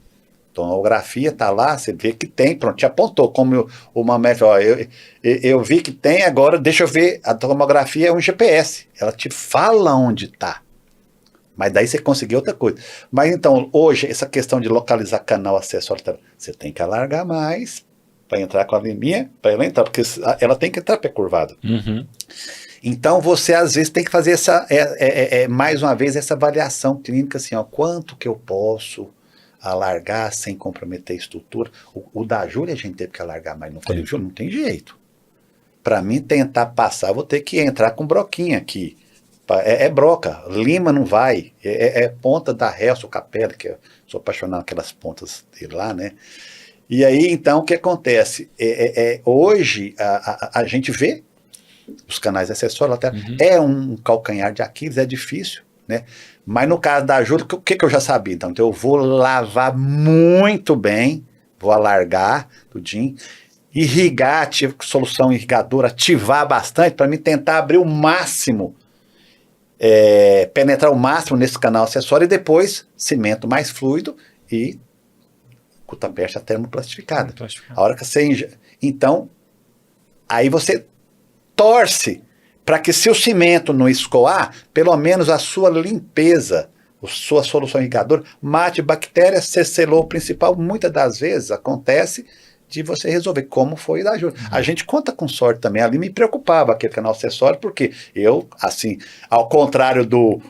Tomografia tá lá, você vê que tem, pronto, te apontou, como o Mamed, ó, eu vi que tem, agora deixa eu ver, a tomografia é um GPS, ela te fala onde tá. Mas daí você conseguiu outra coisa. Mas então, hoje, essa questão de localizar canal acessório, você tem que alargar mais para entrar com a liminha, para ela entrar, porque ela tem que entrar percurvada. Então, você às vezes tem que fazer mais uma vez essa avaliação clínica, assim, ó, quanto que eu posso alargar sem comprometer a estrutura. O da Júlia a gente teve que alargar, mas não falei, Júlia, não tem jeito. Para mim tentar passar, vou ter que entrar com broquinha aqui. É broca, lima não vai, ponta da Helso Capelli, que eu sou apaixonado pelas pontas dele lá, né? E aí, então, o que acontece? Hoje, a gente vê os canais acessórios laterais, é um calcanhar de Aquiles, é difícil, né? Mas no caso da Júlia, o que eu já sabia? Então, eu vou lavar muito bem, vou alargar tudinho, irrigar, solução irrigadora, ativar bastante, para mim tentar abrir o máximo, penetrar o máximo nesse canal acessório e depois cimento mais fluido e cutapercha termoplastificada. A hora que você... Então, aí você torce para que se o cimento não escoar, pelo menos a sua limpeza, a sua solução irrigadora, mate bactérias, você selou o principal. Muitas das vezes acontece de você resolver, como foi da Júlia. A gente conta com sorte também. Ali me preocupava aquele canal acessório, porque eu, assim, ao contrário do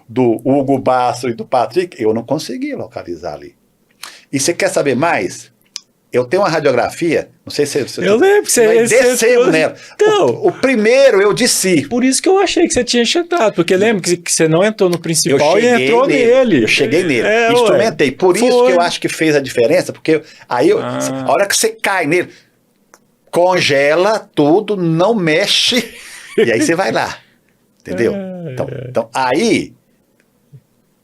Hugo Basso e do Patrick, eu não consegui localizar ali. E você quer saber mais? Eu tenho uma radiografia, não sei se você... Eu lembro que você desceu nela. Então, o primeiro eu desci. Por isso que eu achei que você tinha chegado, porque lembra que você não entrou no principal e entrou nele. Eu cheguei nele, instrumentei. Por isso que eu acho que fez a diferença, porque aí, a hora que você cai nele, congela tudo, não mexe, e aí você vai lá. Entendeu? Então, aí,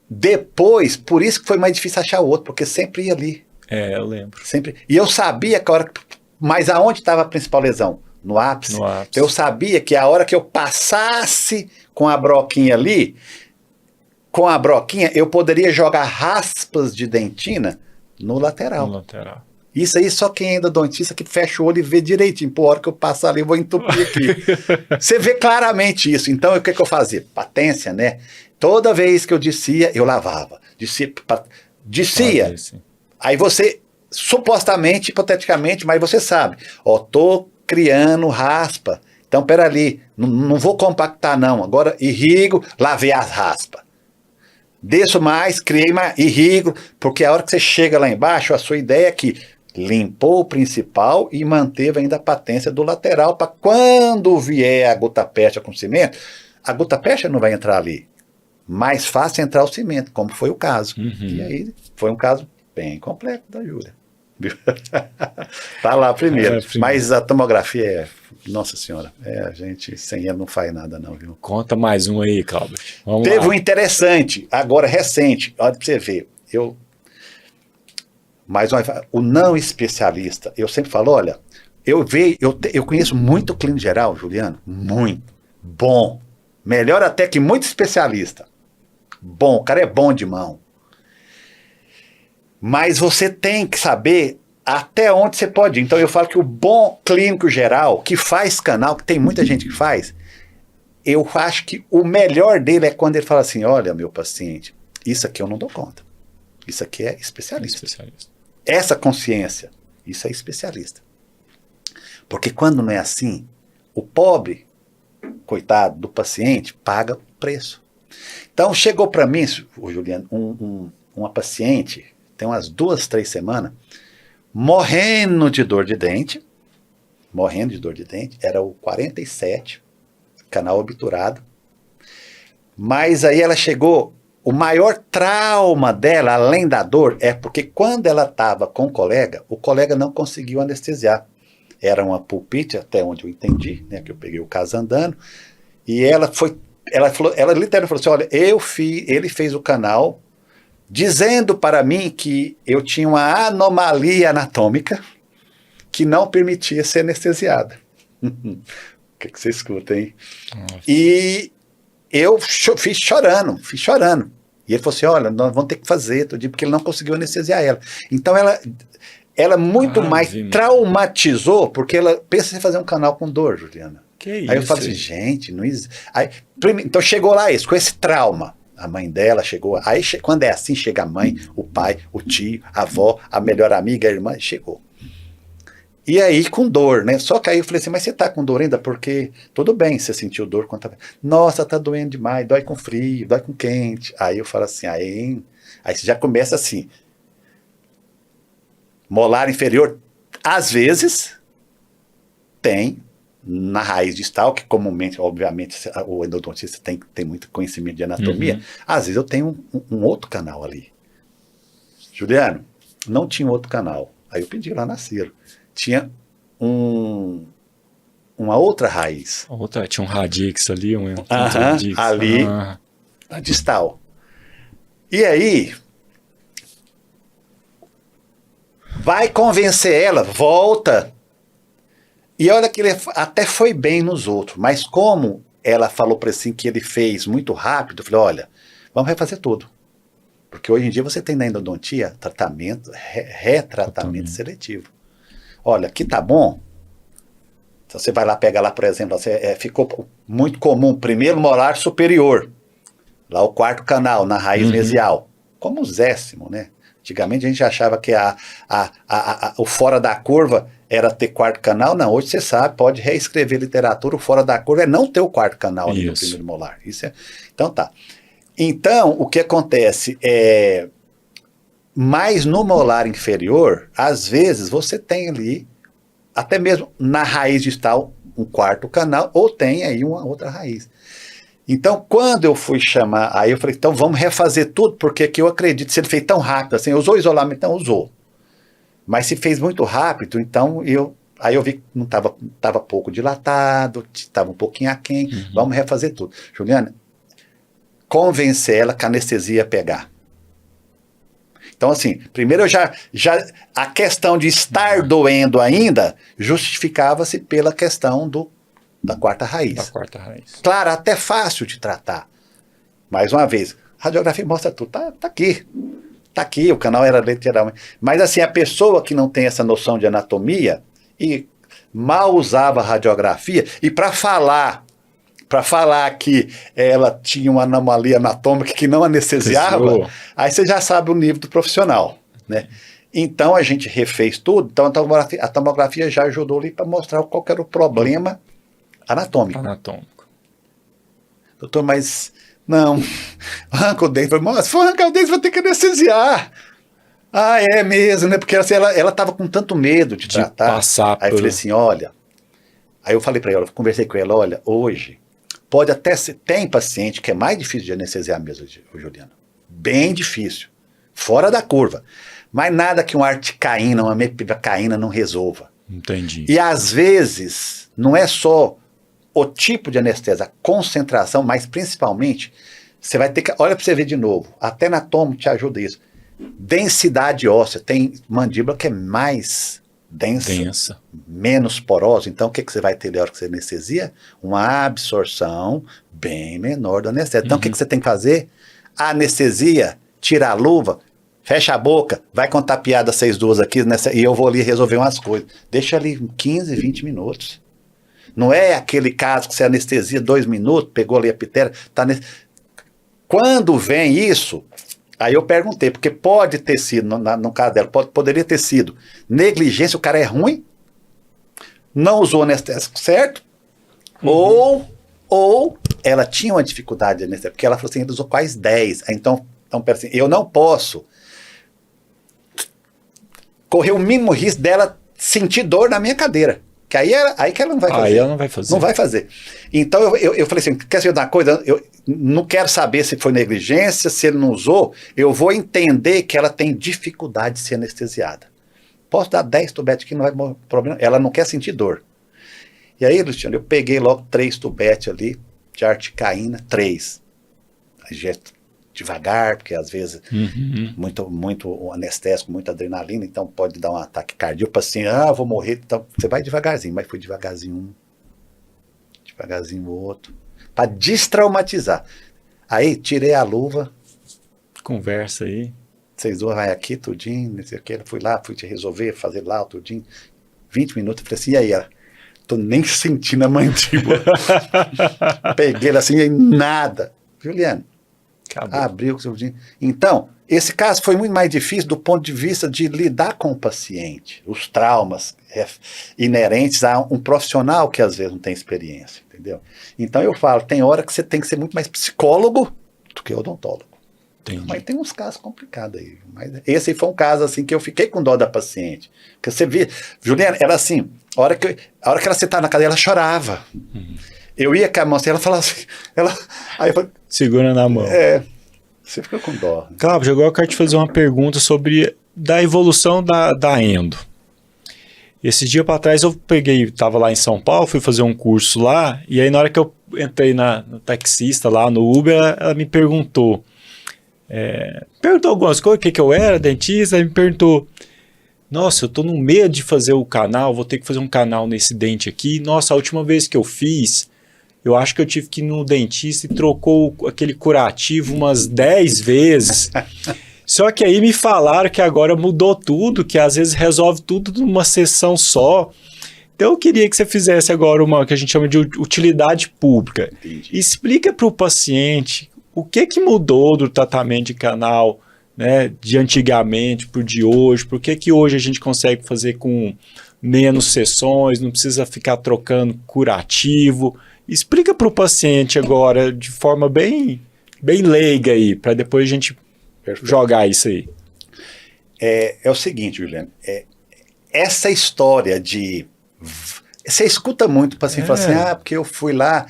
depois, por isso que foi mais difícil achar o outro, porque sempre ia ali. Eu lembro. Sempre. E eu sabia que a hora... Mas aonde estava a principal lesão? No ápice. Eu sabia que a hora que eu passasse com a broquinha ali, com a broquinha, eu poderia jogar raspas de dentina no lateral. Isso aí só quem é endodontista que fecha o olho e vê direitinho. Por hora que eu passar ali, eu vou entupir aqui. Você vê claramente isso. Então, o que eu fazia? Patência, né? Toda vez que eu descia, eu lavava. Descia. Aí você, supostamente, hipoteticamente, mas você sabe, tô criando raspa, então pera ali, não vou compactar não, agora irrigo, lavei as raspas. Desço mais, criei mais, irrigo, porque a hora que você chega lá embaixo, a sua ideia é que limpou o principal e manteve ainda a patência do lateral, para quando vier a gutapercha com cimento, a gutapercha não vai entrar ali. mais fácil entrar o cimento, como foi o caso. Uhum. E aí foi um caso bem complexo da Júlia. Tá lá primeiro. Mas a tomografia nossa senhora, a gente sem ela não faz nada não, viu? Conta mais um aí, Cláudio. Teve um interessante, agora recente, olha pra você ver, o não especialista, eu sempre falo, olha, eu conheço muito clínico geral, Juliano, muito, bom, melhor até que muito especialista, bom, o cara é bom de mão, mas você tem que saber até onde você pode ir. Então eu falo que o bom clínico geral, que faz canal, que tem muita gente que faz, eu acho que o melhor dele é quando ele fala assim, olha, meu paciente, isso aqui eu não dou conta. Isso aqui é especialista. Essa consciência, isso é especialista. Porque quando não é assim, o pobre, coitado do paciente, paga o preço. Então chegou para mim, Juliano, uma paciente, tem umas 2, 3 semanas, morrendo de dor de dente, era o 47, canal obturado, mas aí ela chegou, o maior trauma dela, além da dor, é porque quando ela estava com o colega não conseguiu anestesiar, era uma pulpite, até onde eu entendi, né, que eu peguei o caso andando, e ela literalmente falou assim, olha, ele fez o canal, dizendo para mim que eu tinha uma anomalia anatômica que não permitia ser anestesiada. O que você escuta, hein? Nossa. E eu fiz chorando. E ele falou assim, olha, nós vamos ter que fazer, porque ele não conseguiu anestesiar ela. Então ela muito mais traumatizou, porque ela pensa em fazer um canal com dor, Juliana. Aí eu falo assim, gente, não existe. Então chegou lá com esse trauma. A mãe dela chegou, aí quando é assim, chega a mãe, o pai, o tio, a avó, a melhor amiga, a irmã, chegou. E aí com dor, né? Só que aí eu falei assim, mas você tá com dor ainda? Porque tudo bem, você sentiu dor quando tá... Nossa, tá doendo demais, dói com frio, dói com quente. Aí eu falo assim, aí você já começa assim. Molar inferior, às vezes, tem na raiz distal, que comumente, obviamente, o endodontista tem muito conhecimento de anatomia, às vezes eu tenho um outro canal ali. Juliano, não tinha outro canal. Aí eu pedi lá na Ciro. Tinha uma outra raiz. Tinha um radix ali, radix. Ali, a distal. E aí, vai convencer ela, volta. E olha que ele até foi bem nos outros, mas como ela falou para assim que ele fez muito rápido, eu falei, olha, vamos refazer tudo. Porque hoje em dia você tem na endodontia tratamento, retratamento seletivo. Olha, aqui tá bom. Então você vai lá, pega lá, por exemplo, ficou muito comum, primeiro molar superior, lá o 4º canal, na raiz mesial, como o 10º, né? Antigamente a gente achava que o fora da curva era ter 4º canal. Não, hoje você sabe, pode reescrever literatura, o fora da curva é não ter o 4º canal ali no primeiro molar. Então tá. Então, o que acontece é, mais no molar inferior, às vezes você tem ali, até mesmo na raiz distal, um 4º canal, ou tem aí uma outra raiz. Então, quando eu fui chamar, aí eu falei, então vamos refazer tudo, porque aqui eu acredito, se ele fez tão rápido assim, usou isolamento, então usou. Mas se fez muito rápido, então aí eu vi que não estava pouco dilatado, estava um pouquinho aquém, vamos refazer tudo. Juliana, convencer ela que a anestesia ia pegar. Então, assim, primeiro a questão de estar doendo ainda justificava-se pela questão da 4ª raiz. Da 4ª raiz. Claro, até fácil de tratar. Mais uma vez, a radiografia mostra tudo. Tá aqui. Tá aqui, o canal era literalmente. Mas assim, a pessoa que não tem essa noção de anatomia e mal usava a radiografia, e para falar que ela tinha uma anomalia anatômica que não anestesiava, aí você já sabe o nível do profissional, né? Então a gente refez tudo, então a tomografia já ajudou ali para mostrar qual que era o problema anatômico. Doutor, mas não, arranca o dente. Mas se for arrancar o dente, vai ter que anestesiar. Ah, é mesmo, né? Porque assim, ela estava com tanto medo de tratar. Aí eu falei assim, olha. Aí eu falei para ela, conversei com ela, olha, hoje, pode até ser, tem paciente que é mais difícil de anestesiar mesmo, Juliano. Bem difícil. Fora da curva. Mas nada que uma articaína, uma mepivacaína não resolva. Entendi. E às vezes, não é só o tipo de anestesia, a concentração, mas principalmente, você vai ter que, olha para você ver de novo, até na tomo te ajuda isso. Densidade óssea, tem mandíbula que é mais densa. Menos porosa, então o que você vai ter na hora que você anestesia? Uma absorção bem menor do anestésico. Então o que você tem que fazer? A anestesia, tira a luva, fecha a boca, vai contar piada 6-2 aqui, e eu vou ali resolver umas coisas. Deixa ali 15, 20 minutos. Não é aquele caso que você anestesia 2 minutos, pegou ali a ptera, tá Quando vem isso, aí eu perguntei, porque pode ter sido, no caso dela, poderia ter sido negligência, o cara é ruim, não usou o anestésico certo, ou ela tinha uma dificuldade de anestésico, porque ela falou assim, ele usou quase 10. Então pera assim, eu não posso correr o mínimo risco dela sentir dor na minha cadeira. Que aí que ela não vai fazer. Aí ela não vai fazer. Não vai fazer. Então eu falei assim, quer saber de uma coisa? Eu não quero saber se foi negligência, se ele não usou, eu vou entender que ela tem dificuldade de ser anestesiada. Posso dar 10 tubetes aqui, não vai ter problema. Ela não quer sentir dor. E aí, Luciano, eu peguei logo 3 tubetes ali, de articaína, 3. Injeto devagar, porque às vezes muito anestésico, muita adrenalina, então pode dar um ataque cardíaco, assim, vou morrer, então você vai devagarzinho, mas foi devagarzinho um, devagarzinho o outro, para destraumatizar. Aí tirei a luva. Conversa aí. Vocês dois vai aqui, tudinho, não sei o que, fui lá, fui te resolver, fazer lá, tudinho, 20 minutos, eu falei assim, e aí, ela? Tô nem sentindo a mandíbula. Peguei ela assim, e nada. Juliano, abriu o seu dinheiro. Então, esse caso foi muito mais difícil do ponto de vista de lidar com o paciente, os traumas inerentes a um profissional que às vezes não tem experiência, entendeu? Então eu falo, tem hora que você tem que ser muito mais psicólogo do que odontólogo. Entendi. Mas tem uns casos complicados aí. Mas esse foi um caso assim que eu fiquei com dó da paciente. Porque você vê, Juliana, era assim, a hora que ela sentava na cadeira, ela chorava. Eu ia com a mão assim, ela falava assim, aí eu falei, segura na mão. Você fica com dó. Cláudio, agora eu quero te fazer uma pergunta sobre da evolução da endo. Esse dia para trás eu estava lá em São Paulo, fui fazer um curso lá, e aí na hora que eu entrei no taxista lá, no Uber, ela me perguntou algumas coisas, o que eu era, dentista, aí me perguntou, nossa, eu tô no medo de fazer o canal, vou ter que fazer um canal nesse dente aqui, nossa, a última vez que eu fiz, eu acho que eu tive que ir no dentista e trocou aquele curativo umas 10 vezes. Só que aí me falaram que agora mudou tudo, que às vezes resolve tudo numa sessão só. Então eu queria que você fizesse agora uma que a gente chama de utilidade pública. Entendi. Explica para o paciente o que mudou do tratamento de canal, né, de antigamente para o de hoje, por que hoje a gente consegue fazer com menos sessões, não precisa ficar trocando curativo. Explica para o paciente agora de forma bem leiga aí, para depois a gente jogar isso aí. É o seguinte, Juliano, essa história de... Você escuta muito o paciente falar assim, porque eu fui lá,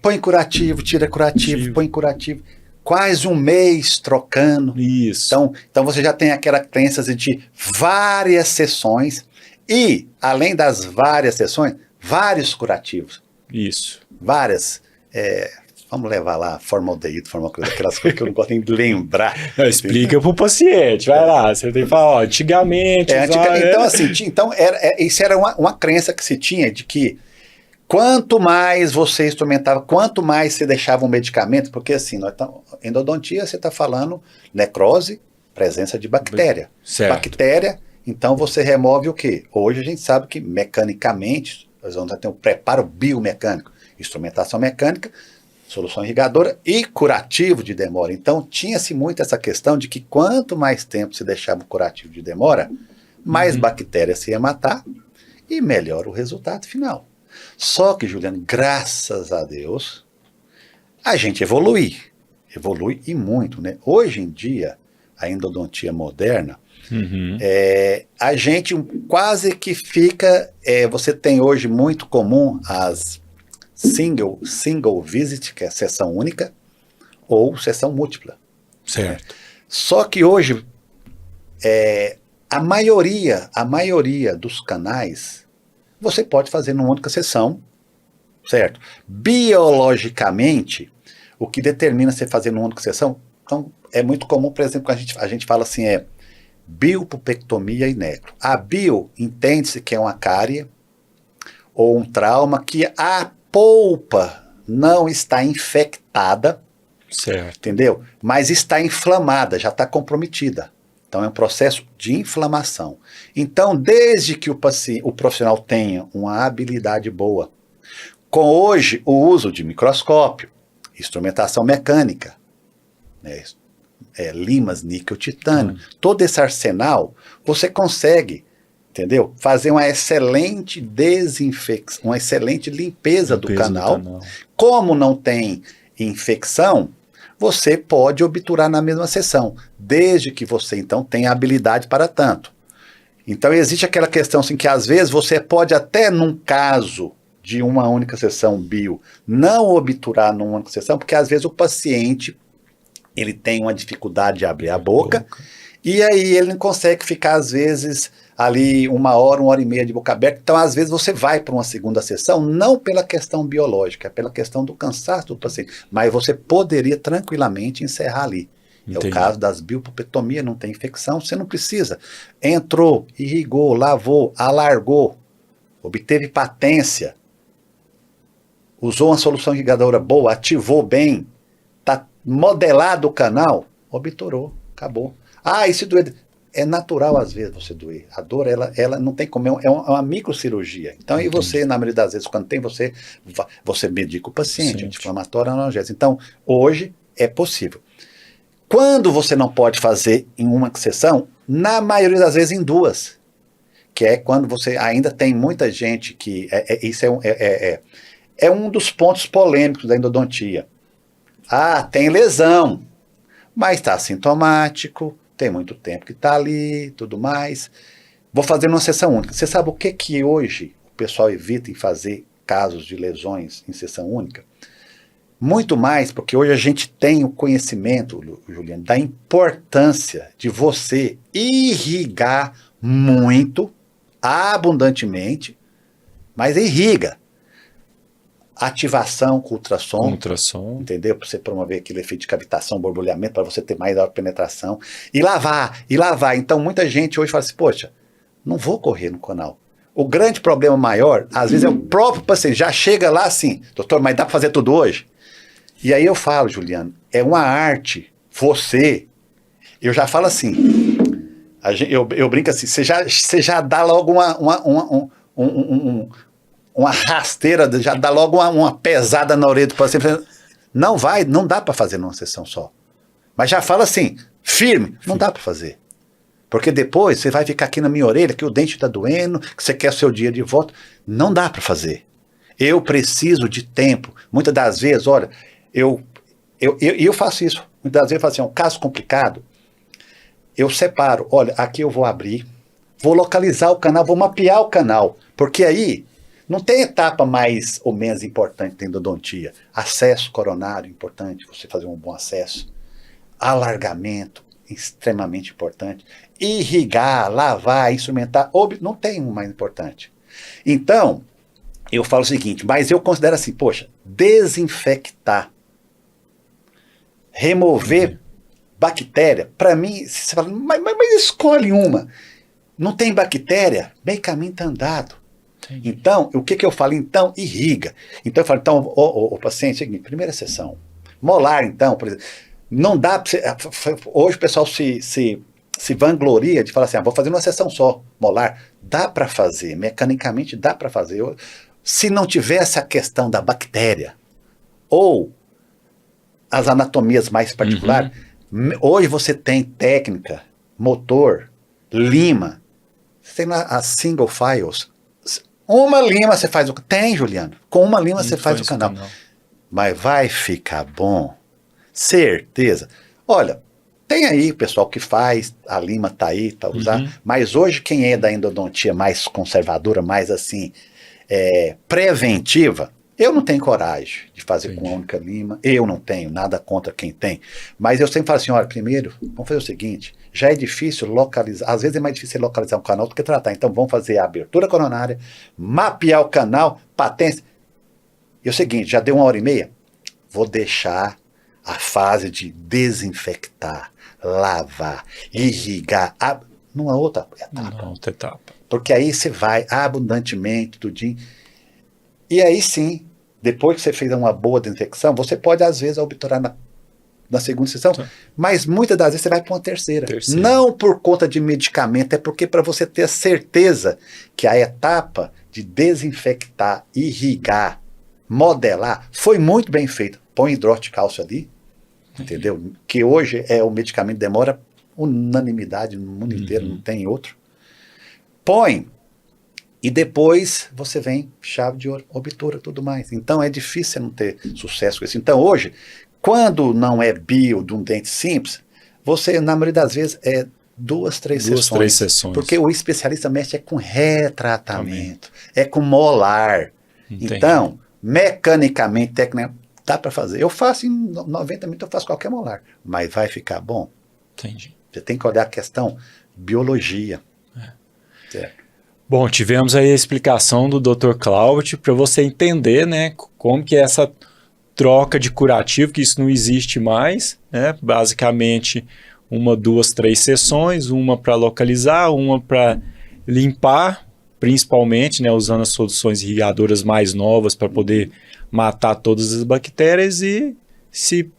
põe curativo, tira curativo, põe curativo. Quase um mês trocando. Isso. Então você já tem aquela crença de várias sessões e, além das várias sessões, vários curativos. Isso. Várias. Vamos levar lá formaldeído, aquelas coisas que eu não gosto nem de lembrar. Não, explica para o paciente, vai lá. Você tem que falar, antigamente. Então, isso era uma crença que se tinha de que quanto mais você instrumentava, quanto mais você deixava um medicamento, porque assim, endodontia você está falando necrose, presença de bactéria. Certo. Bactéria, então você remove o quê? Hoje a gente sabe que mecanicamente, nós vamos ter um preparo biomecânico, instrumentação mecânica, solução irrigadora e curativo de demora. Então tinha-se muito essa questão de que quanto mais tempo se deixava o curativo de demora, mais bactérias se ia matar e melhor o resultado final. Só que, Juliano, graças a Deus, a gente evolui e muito, né? Hoje em dia, a endodontia moderna, a gente quase que fica, você tem hoje muito comum as single visit, que é sessão única, ou sessão múltipla. Certo. Só que hoje, a maioria dos canais, você pode fazer numa única sessão, certo? Biologicamente, o que determina você fazer numa única sessão, então, é muito comum, por exemplo, a gente fala assim, biopulpectomia e necro. A bio, entende-se que é uma cárie ou um trauma que a polpa não está infectada, Certo. entendeu? Mas está inflamada, já está comprometida. Então é um processo de inflamação. Então, desde que o profissional tenha uma habilidade boa, com hoje o uso de microscópio, instrumentação mecânica, né, limas, níquel, titânio, todo esse arsenal, você consegue, entendeu? Fazer uma excelente desinfecção, uma excelente limpeza do canal. Como não tem infecção, você pode obturar na mesma sessão, desde que você, então, tenha habilidade para tanto. Então, existe aquela questão assim, que às vezes você pode até, num caso de uma única sessão bio, não obturar numa única sessão, porque às vezes o paciente ele tem uma dificuldade de abrir a boca, e aí ele não consegue ficar, às vezes, ali 1 hora e meia de boca aberta. Então, às vezes, você vai para uma segunda sessão, não pela questão biológica, é pela questão do cansaço do paciente. Mas você poderia tranquilamente encerrar ali. Entendi. É o caso das biopulpectomias, não tem infecção, você não precisa. Entrou, irrigou, lavou, alargou, obteve patência, usou uma solução irrigadora boa, ativou bem, está modelado o canal, obturou, acabou. E se doer... É natural, às vezes, você doer. A dor, ela não tem como... É uma microcirurgia. Então, aí você, na maioria das vezes, quando tem, você medica o paciente, anti-inflamatório, analgésico. Então, hoje, é possível. Quando você não pode fazer em uma sessão, na maioria das vezes, em duas. Que é quando você ainda tem muita gente que... Isso é um dos pontos polêmicos da endodontia. Tem lesão, mas está assintomático, tem muito tempo que está ali, tudo mais. Vou fazer uma sessão única. Você sabe o que hoje o pessoal evita em fazer casos de lesões em sessão única? Muito mais, porque hoje a gente tem o conhecimento, Juliano, da importância de você irrigar muito, abundantemente, mas irriga. Ativação com ultrassom, entendeu? Para você promover aquele efeito de cavitação, borbulhamento, para você ter maior penetração. E lavar. Então, muita gente hoje fala assim, poxa, não vou correr no canal. O grande problema maior, às vezes, é o próprio paciente. Já chega lá assim, doutor, mas dá para fazer tudo hoje? E aí eu falo, Juliano, é uma arte. Eu já falo assim, eu brinco assim, você já dá logo uma rasteira, já dá logo uma pesada na orelha do paciente. Não dá para fazer numa sessão só. Mas já fala assim, firme, não dá para fazer. Porque depois você vai ficar aqui na minha orelha, que o dente está doendo, que você quer o seu dia de volta. Não dá para fazer. Eu preciso de tempo. Muitas das vezes, olha, eu faço isso. Muitas das vezes eu faço assim, um caso complicado, eu separo, olha, aqui eu vou abrir, vou localizar o canal, vou mapear o canal, porque aí não tem etapa mais ou menos importante da endodontia. Acesso coronário, importante, você fazer um bom acesso. Alargamento, extremamente importante. Irrigar, lavar, instrumentar, não tem um mais importante. Então, eu falo o seguinte, mas eu considero assim, poxa, desinfectar, remover bactéria, para mim, você fala, mas escolhe uma. Não tem bactéria, bem caminho está andado. Entendi. Então, o que eu falo? Então, irriga. Então, eu falo, então, o paciente, seguinte, primeira sessão. Molar, então, por exemplo, não dá para você... Hoje o pessoal se vangloria de falar assim, vou fazer uma sessão só, molar. Dá para fazer, mecanicamente dá para fazer. Se não tivesse a questão da bactéria, ou as anatomias mais particulares, hoje você tem técnica, motor, lima, você tem lá as single files. Uma lima você faz o... Tem, Juliano. Com uma lima você faz o canal. Mas vai ficar bom. Certeza. Olha, tem aí o pessoal que faz, a lima tá aí, tá usando. Mas hoje quem é da endodontia mais conservadora, mais assim, preventiva, Eu não tenho coragem de fazer com a única lima, eu não tenho, nada contra quem tem, mas eu sempre falo assim, olha, primeiro, vamos fazer o seguinte, já é difícil localizar, às vezes é mais difícil localizar um canal do que tratar, então vamos fazer a abertura coronária, mapear o canal, patência, e é o seguinte, já deu 1h30, vou deixar a fase de desinfectar, lavar, irrigar, numa outra etapa. Porque aí você vai abundantemente, tudinho. E aí sim, depois que você fez uma boa desinfecção, você pode às vezes obturar na segunda sessão, mas muitas das vezes você vai para uma terceira. Não por conta de medicamento, é porque para você ter a certeza que a etapa de desinfectar, irrigar, modelar, foi muito bem feita. Põe hidróxido de cálcio ali, entendeu? Que hoje o medicamento demora unanimidade no mundo inteiro, não tem outro. Põe, e depois você vem, chave de ouro, obtura, tudo mais. Então é difícil não ter sucesso com isso. Então hoje, quando não é bio de um dente simples, você, na maioria das vezes, 2, 3 sessões. Porque o especialista mexe com retratamento, com molar. Entendi. Então, mecanicamente, tecnicamente, dá para fazer. Eu faço em 90 minutos, eu faço qualquer molar. Mas vai ficar bom? Entendi. Você tem que olhar a questão biologia. Certo. Bom, tivemos aí a explicação do Dr. Cláudio para você entender, né, como que é essa troca de curativo, que isso não existe mais, né? Basicamente 1, 2, 3 sessões, uma para localizar, uma para limpar, principalmente, né, usando as soluções irrigadoras mais novas para poder matar todas as bactérias e, se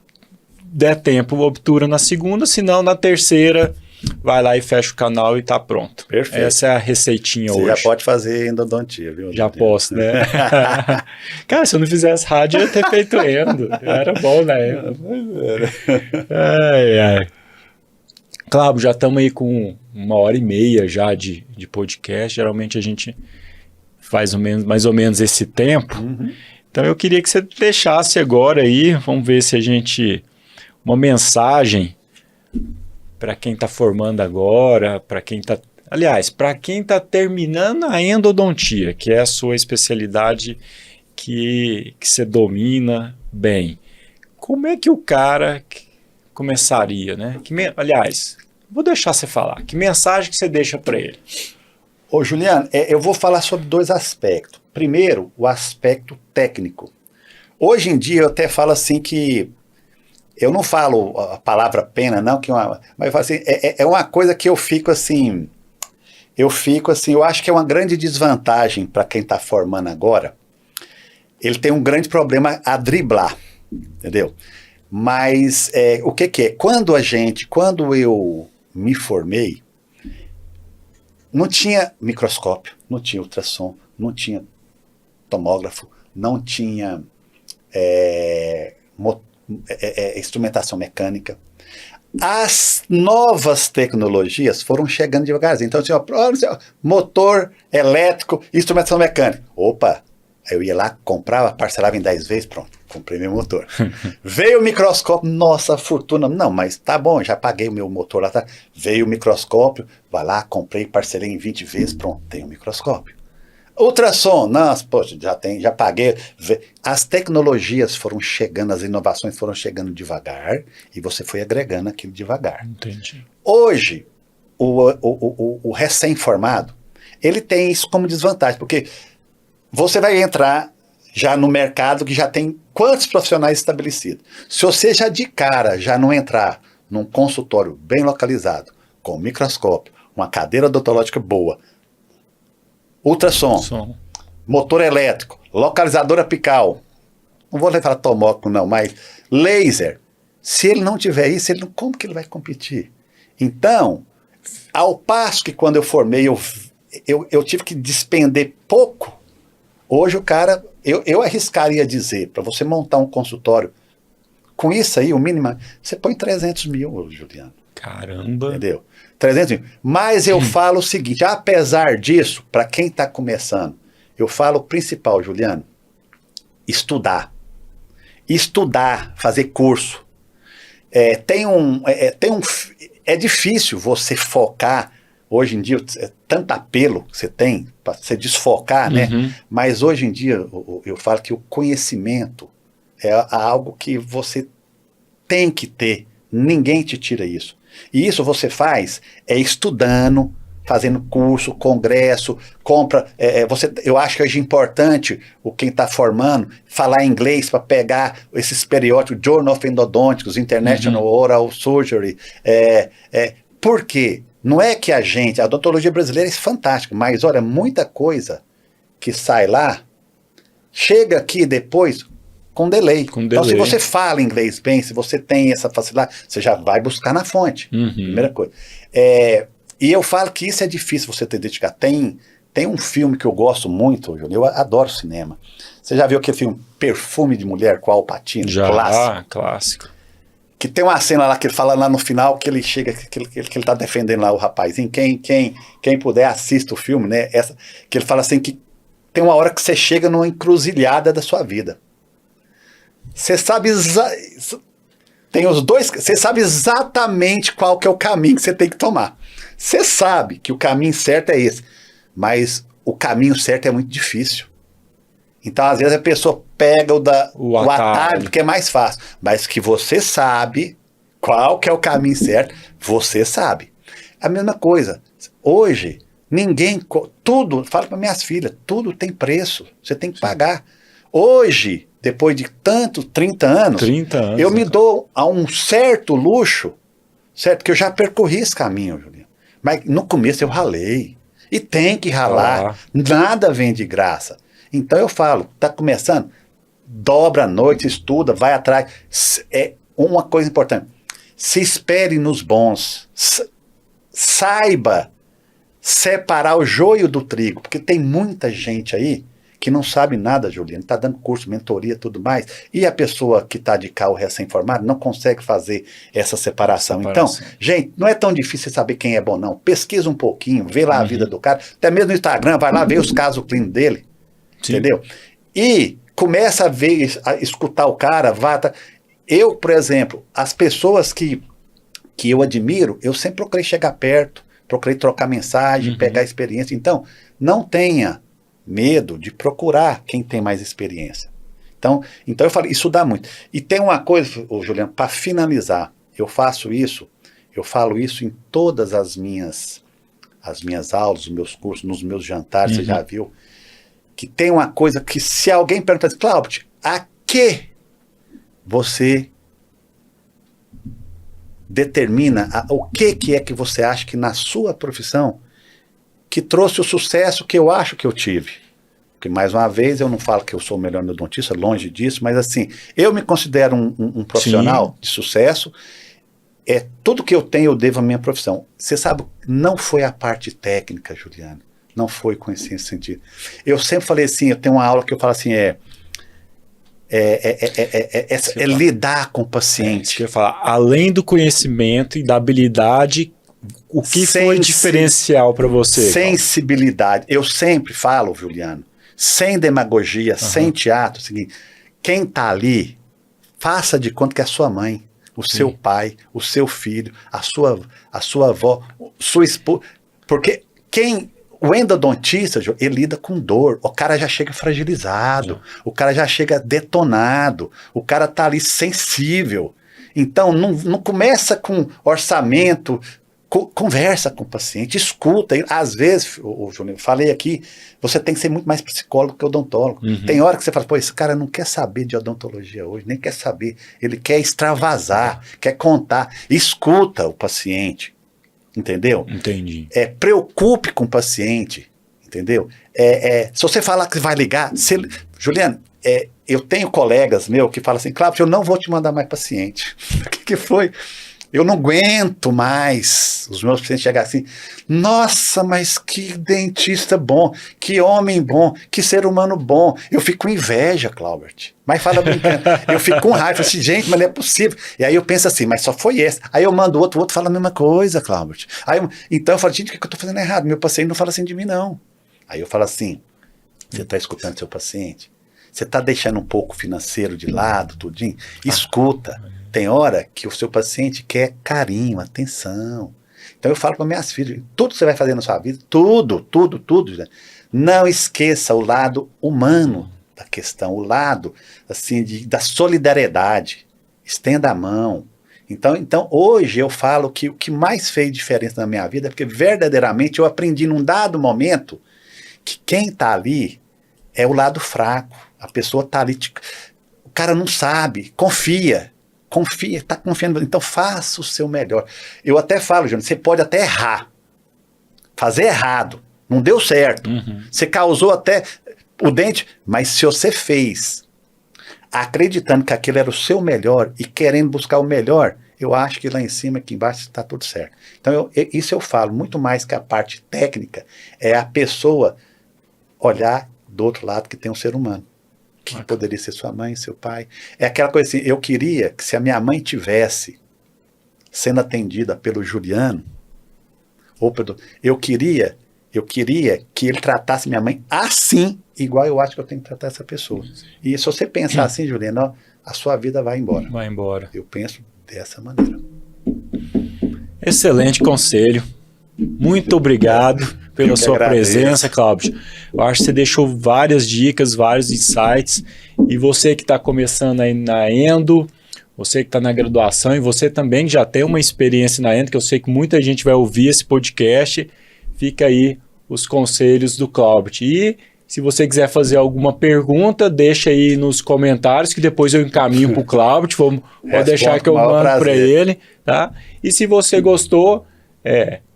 der tempo, obtura na segunda, se não, na terceira, vai lá e fecha o canal e tá pronto. Perfeito. Essa é a receitinha hoje. Você já pode fazer endodontia, viu? Já posso, né? Cara, se eu não fizesse rádio, eu ia ter feito endo. Era bom, né? Cláudio, já estamos aí com 1h30 já de podcast. Geralmente a gente faz mais ou menos esse tempo. Então eu queria que você deixasse agora aí, vamos ver se a gente... uma mensagem para quem está formando agora, para quem está... Aliás, para quem está terminando a endodontia, que é a sua especialidade que você domina bem. Como é que o cara começaria, né? Aliás, vou deixar você falar. Que mensagem que você deixa para ele? Ô, Juliano, eu vou falar sobre 2 aspectos. Primeiro, o aspecto técnico. Hoje em dia eu até falo assim que eu não falo a palavra pena, não, mas eu falo assim, é uma coisa que eu fico assim, eu acho que é uma grande desvantagem para quem está formando agora. Ele tem um grande problema a driblar, entendeu? Mas o que é? Quando eu me formei, não tinha microscópio, não tinha ultrassom, não tinha tomógrafo, não tinha instrumentação mecânica. As novas tecnologias foram chegando devagarzinho. Então, motor elétrico, instrumentação mecânica. Opa, eu ia lá, comprava, parcelava em 10 vezes, pronto, comprei meu motor. Veio o microscópio, nossa, fortuna. Não, mas tá bom, já paguei o meu motor lá. Tá. Veio o microscópio, vai lá, comprei, parcelei em 20 vezes, pronto, tem o microscópio. Ultrassom, nossa, poxa, já paguei. As tecnologias foram chegando, as inovações foram chegando devagar e você foi agregando aquilo devagar. Entendi. Hoje, o recém-formado, ele tem isso como desvantagem, porque você vai entrar já no mercado que já tem quantos profissionais estabelecidos. Se você já de cara já não entrar num consultório bem localizado, com microscópio, uma cadeira odontológica boa, ultrassom, motor elétrico, localizador apical, não vou falar tomógrafo não, mas laser, se ele não tiver isso, como que ele vai competir? Então, ao passo que quando eu formei, eu tive que despender pouco, hoje o cara, eu arriscaria dizer, para você montar um consultório, com isso aí, o mínimo, você põe 300 mil, Juliano. Caramba! Entendeu? 300 mil. Mas eu falo o seguinte, apesar disso, para quem está começando, eu falo o principal, Juliano, estudar. Estudar, fazer curso. É difícil você focar Hoje em dia, é tanto apelo que você tem para você desfocar, né? Mas hoje em dia, eu falo que o conhecimento é algo que você tem que ter. Ninguém te tira isso. E isso você faz estudando, fazendo curso, congresso, compra. Eu acho que hoje é importante quem está formando falar inglês para pegar esses periódicos, Journal of Endodontics, International Oral Surgery. Por quê? Não é que a odontologia brasileira é fantástica, mas olha, muita coisa que sai lá, chega aqui depois com delay. Então, se você fala inglês bem, se você tem essa facilidade, você já vai buscar na fonte. Primeira coisa. E eu falo que isso é difícil você ter dedicado. Tem um filme que eu gosto muito, Júlio, eu adoro cinema. Você já viu aquele filme Perfume de Mulher com Al Pacino? Já, clássico. Que tem uma cena lá que ele fala lá no final que ele chega, que ele tá defendendo lá o rapazinho. Quem puder, assista o filme, né? Que ele fala assim que tem uma hora que você chega numa encruzilhada da sua vida. Você sabe tem os dois, você sabe exatamente qual que é o caminho que você tem que tomar. Você sabe que o caminho certo é esse, mas o caminho certo é muito difícil. Então, às vezes, a pessoa pega o atalho, que é mais fácil. Mas que você sabe qual que é o caminho certo, você sabe. A mesma coisa. Hoje, tudo, falo para minhas filhas, tudo tem preço. Você tem que pagar. Hoje, depois de 30 anos, eu me dou a um certo luxo, certo? Que eu já percorri esse caminho, Juliano. Mas no começo eu ralei. E tem que ralar. Nada vem de graça. Então eu falo, tá começando, dobra a noite, estuda, vai atrás. É uma coisa importante. Se espere nos bons. Saiba separar o joio do trigo, porque tem muita gente aí que não sabe nada, Juliano, está dando curso, mentoria, tudo mais, e a pessoa que está de carro recém-formado não consegue fazer essa separação. Então, gente, não é tão difícil saber quem é bom, não. Pesquisa um pouquinho, vê lá a vida do cara, até mesmo no Instagram, vai lá ver os casos clínicos dele, entendeu? E começa a escutar o cara, eu, por exemplo, as pessoas que eu admiro, eu sempre procurei chegar perto, procurei trocar mensagem, pegar experiência. Então, não tenha medo de procurar quem tem mais experiência. Então eu falo, isso dá muito. E tem uma coisa, Juliano, para finalizar, eu falo isso em todas as minhas aulas, os meus cursos, nos meus jantares, você já viu, que tem uma coisa que se alguém perguntar assim, Cláudio, a que você determina, o que é que você acha que na sua profissão que trouxe o sucesso que eu acho que eu tive? Porque, mais uma vez, eu não falo que eu sou o melhor endodontista, longe disso, mas assim, eu me considero um profissional de sucesso, tudo que eu tenho eu devo à minha profissão. Você sabe, não foi a parte técnica, Juliano, não foi com esse sentido. Eu sempre falei assim, eu tenho uma aula que eu falo assim, lidar com o paciente. Eu ia falar, além do conhecimento e da habilidade, o que foi diferencial para você? Sensibilidade. Eu sempre falo, Juliano, sem demagogia, sem teatro, é o seguinte, quem está ali, faça de conta que é a sua mãe, o seu pai, o seu filho, a sua avó, sua esposa, porque o endodontista, ele lida com dor, o cara já chega fragilizado, o cara já chega detonado, o cara está ali sensível. Então, não começa com orçamento, conversa com o paciente, escuta. Às vezes, Juliano, falei aqui, você tem que ser muito mais psicólogo que odontólogo. Tem hora que você fala, esse cara não quer saber de odontologia hoje, nem quer saber, ele quer extravasar, quer contar. Escuta o paciente, entendeu? Entendi. Preocupe com o paciente, entendeu? Se você falar que vai ligar, Juliano, eu tenho colegas meus que falam assim, Cláudio, eu não vou te mandar mais paciente. O que foi? Eu não aguento mais os meus pacientes chegarem assim, nossa, mas que dentista bom, que homem bom, que ser humano bom. Eu fico com inveja, Cláudio. Mas fala brincando. Eu fico com raiva, assim, gente, mas não é possível. E aí eu penso assim, mas só foi esse. Aí eu mando o outro fala a mesma coisa, Cláudio. Então eu falo, gente, o que eu estou fazendo errado? Meu paciente não fala assim de mim, não. Aí eu falo assim, você está escutando seu paciente? Você está deixando um pouco o financeiro de lado, tudinho? Escuta. Tem hora que o seu paciente quer carinho, atenção. Então eu falo para minhas filhas, tudo que você vai fazer na sua vida, tudo, né? Não esqueça o lado humano da questão, o lado assim, da solidariedade. Estenda a mão. Então hoje eu falo que o que mais fez diferença na minha vida é porque verdadeiramente eu aprendi num dado momento que quem está ali é o lado fraco. A pessoa está ali, o cara não sabe, confia, está confiando. Então faça o seu melhor. Eu até falo, Júnior, você pode até errar, fazer errado, não deu certo. Você causou até o dente, mas se você fez, acreditando que aquilo era o seu melhor e querendo buscar o melhor, eu acho que lá em cima, aqui embaixo, está tudo certo. Então isso eu falo, muito mais que a parte técnica, é a pessoa olhar do outro lado que tem um ser humano. Que poderia ser sua mãe, seu pai. É aquela coisa assim, eu queria que se a minha mãe tivesse sendo atendida pelo Juliano, eu queria que ele tratasse minha mãe assim, igual eu acho que eu tenho que tratar essa pessoa. E se você pensar assim, Juliano, a sua vida vai embora. Vai embora. Eu penso dessa maneira. Excelente conselho. Muito obrigado pela sua presença, Cláudio. Eu acho que você deixou várias dicas, vários insights. E você que está começando aí na Endo, você que está na graduação e você também já tem uma experiência na Endo, que eu sei que muita gente vai ouvir esse podcast, fica aí os conselhos do Cláudio. E se você quiser fazer alguma pergunta, deixa aí nos comentários que depois eu encaminho para o Cláudio. Vou deixar que eu mando para ele. Tá? E se você gostou,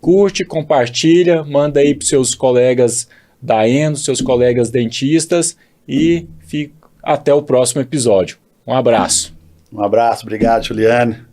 curte, compartilha, manda aí para seus colegas da Endo, seus colegas dentistas e até o próximo episódio. Um abraço. Um abraço, obrigado, Juliane.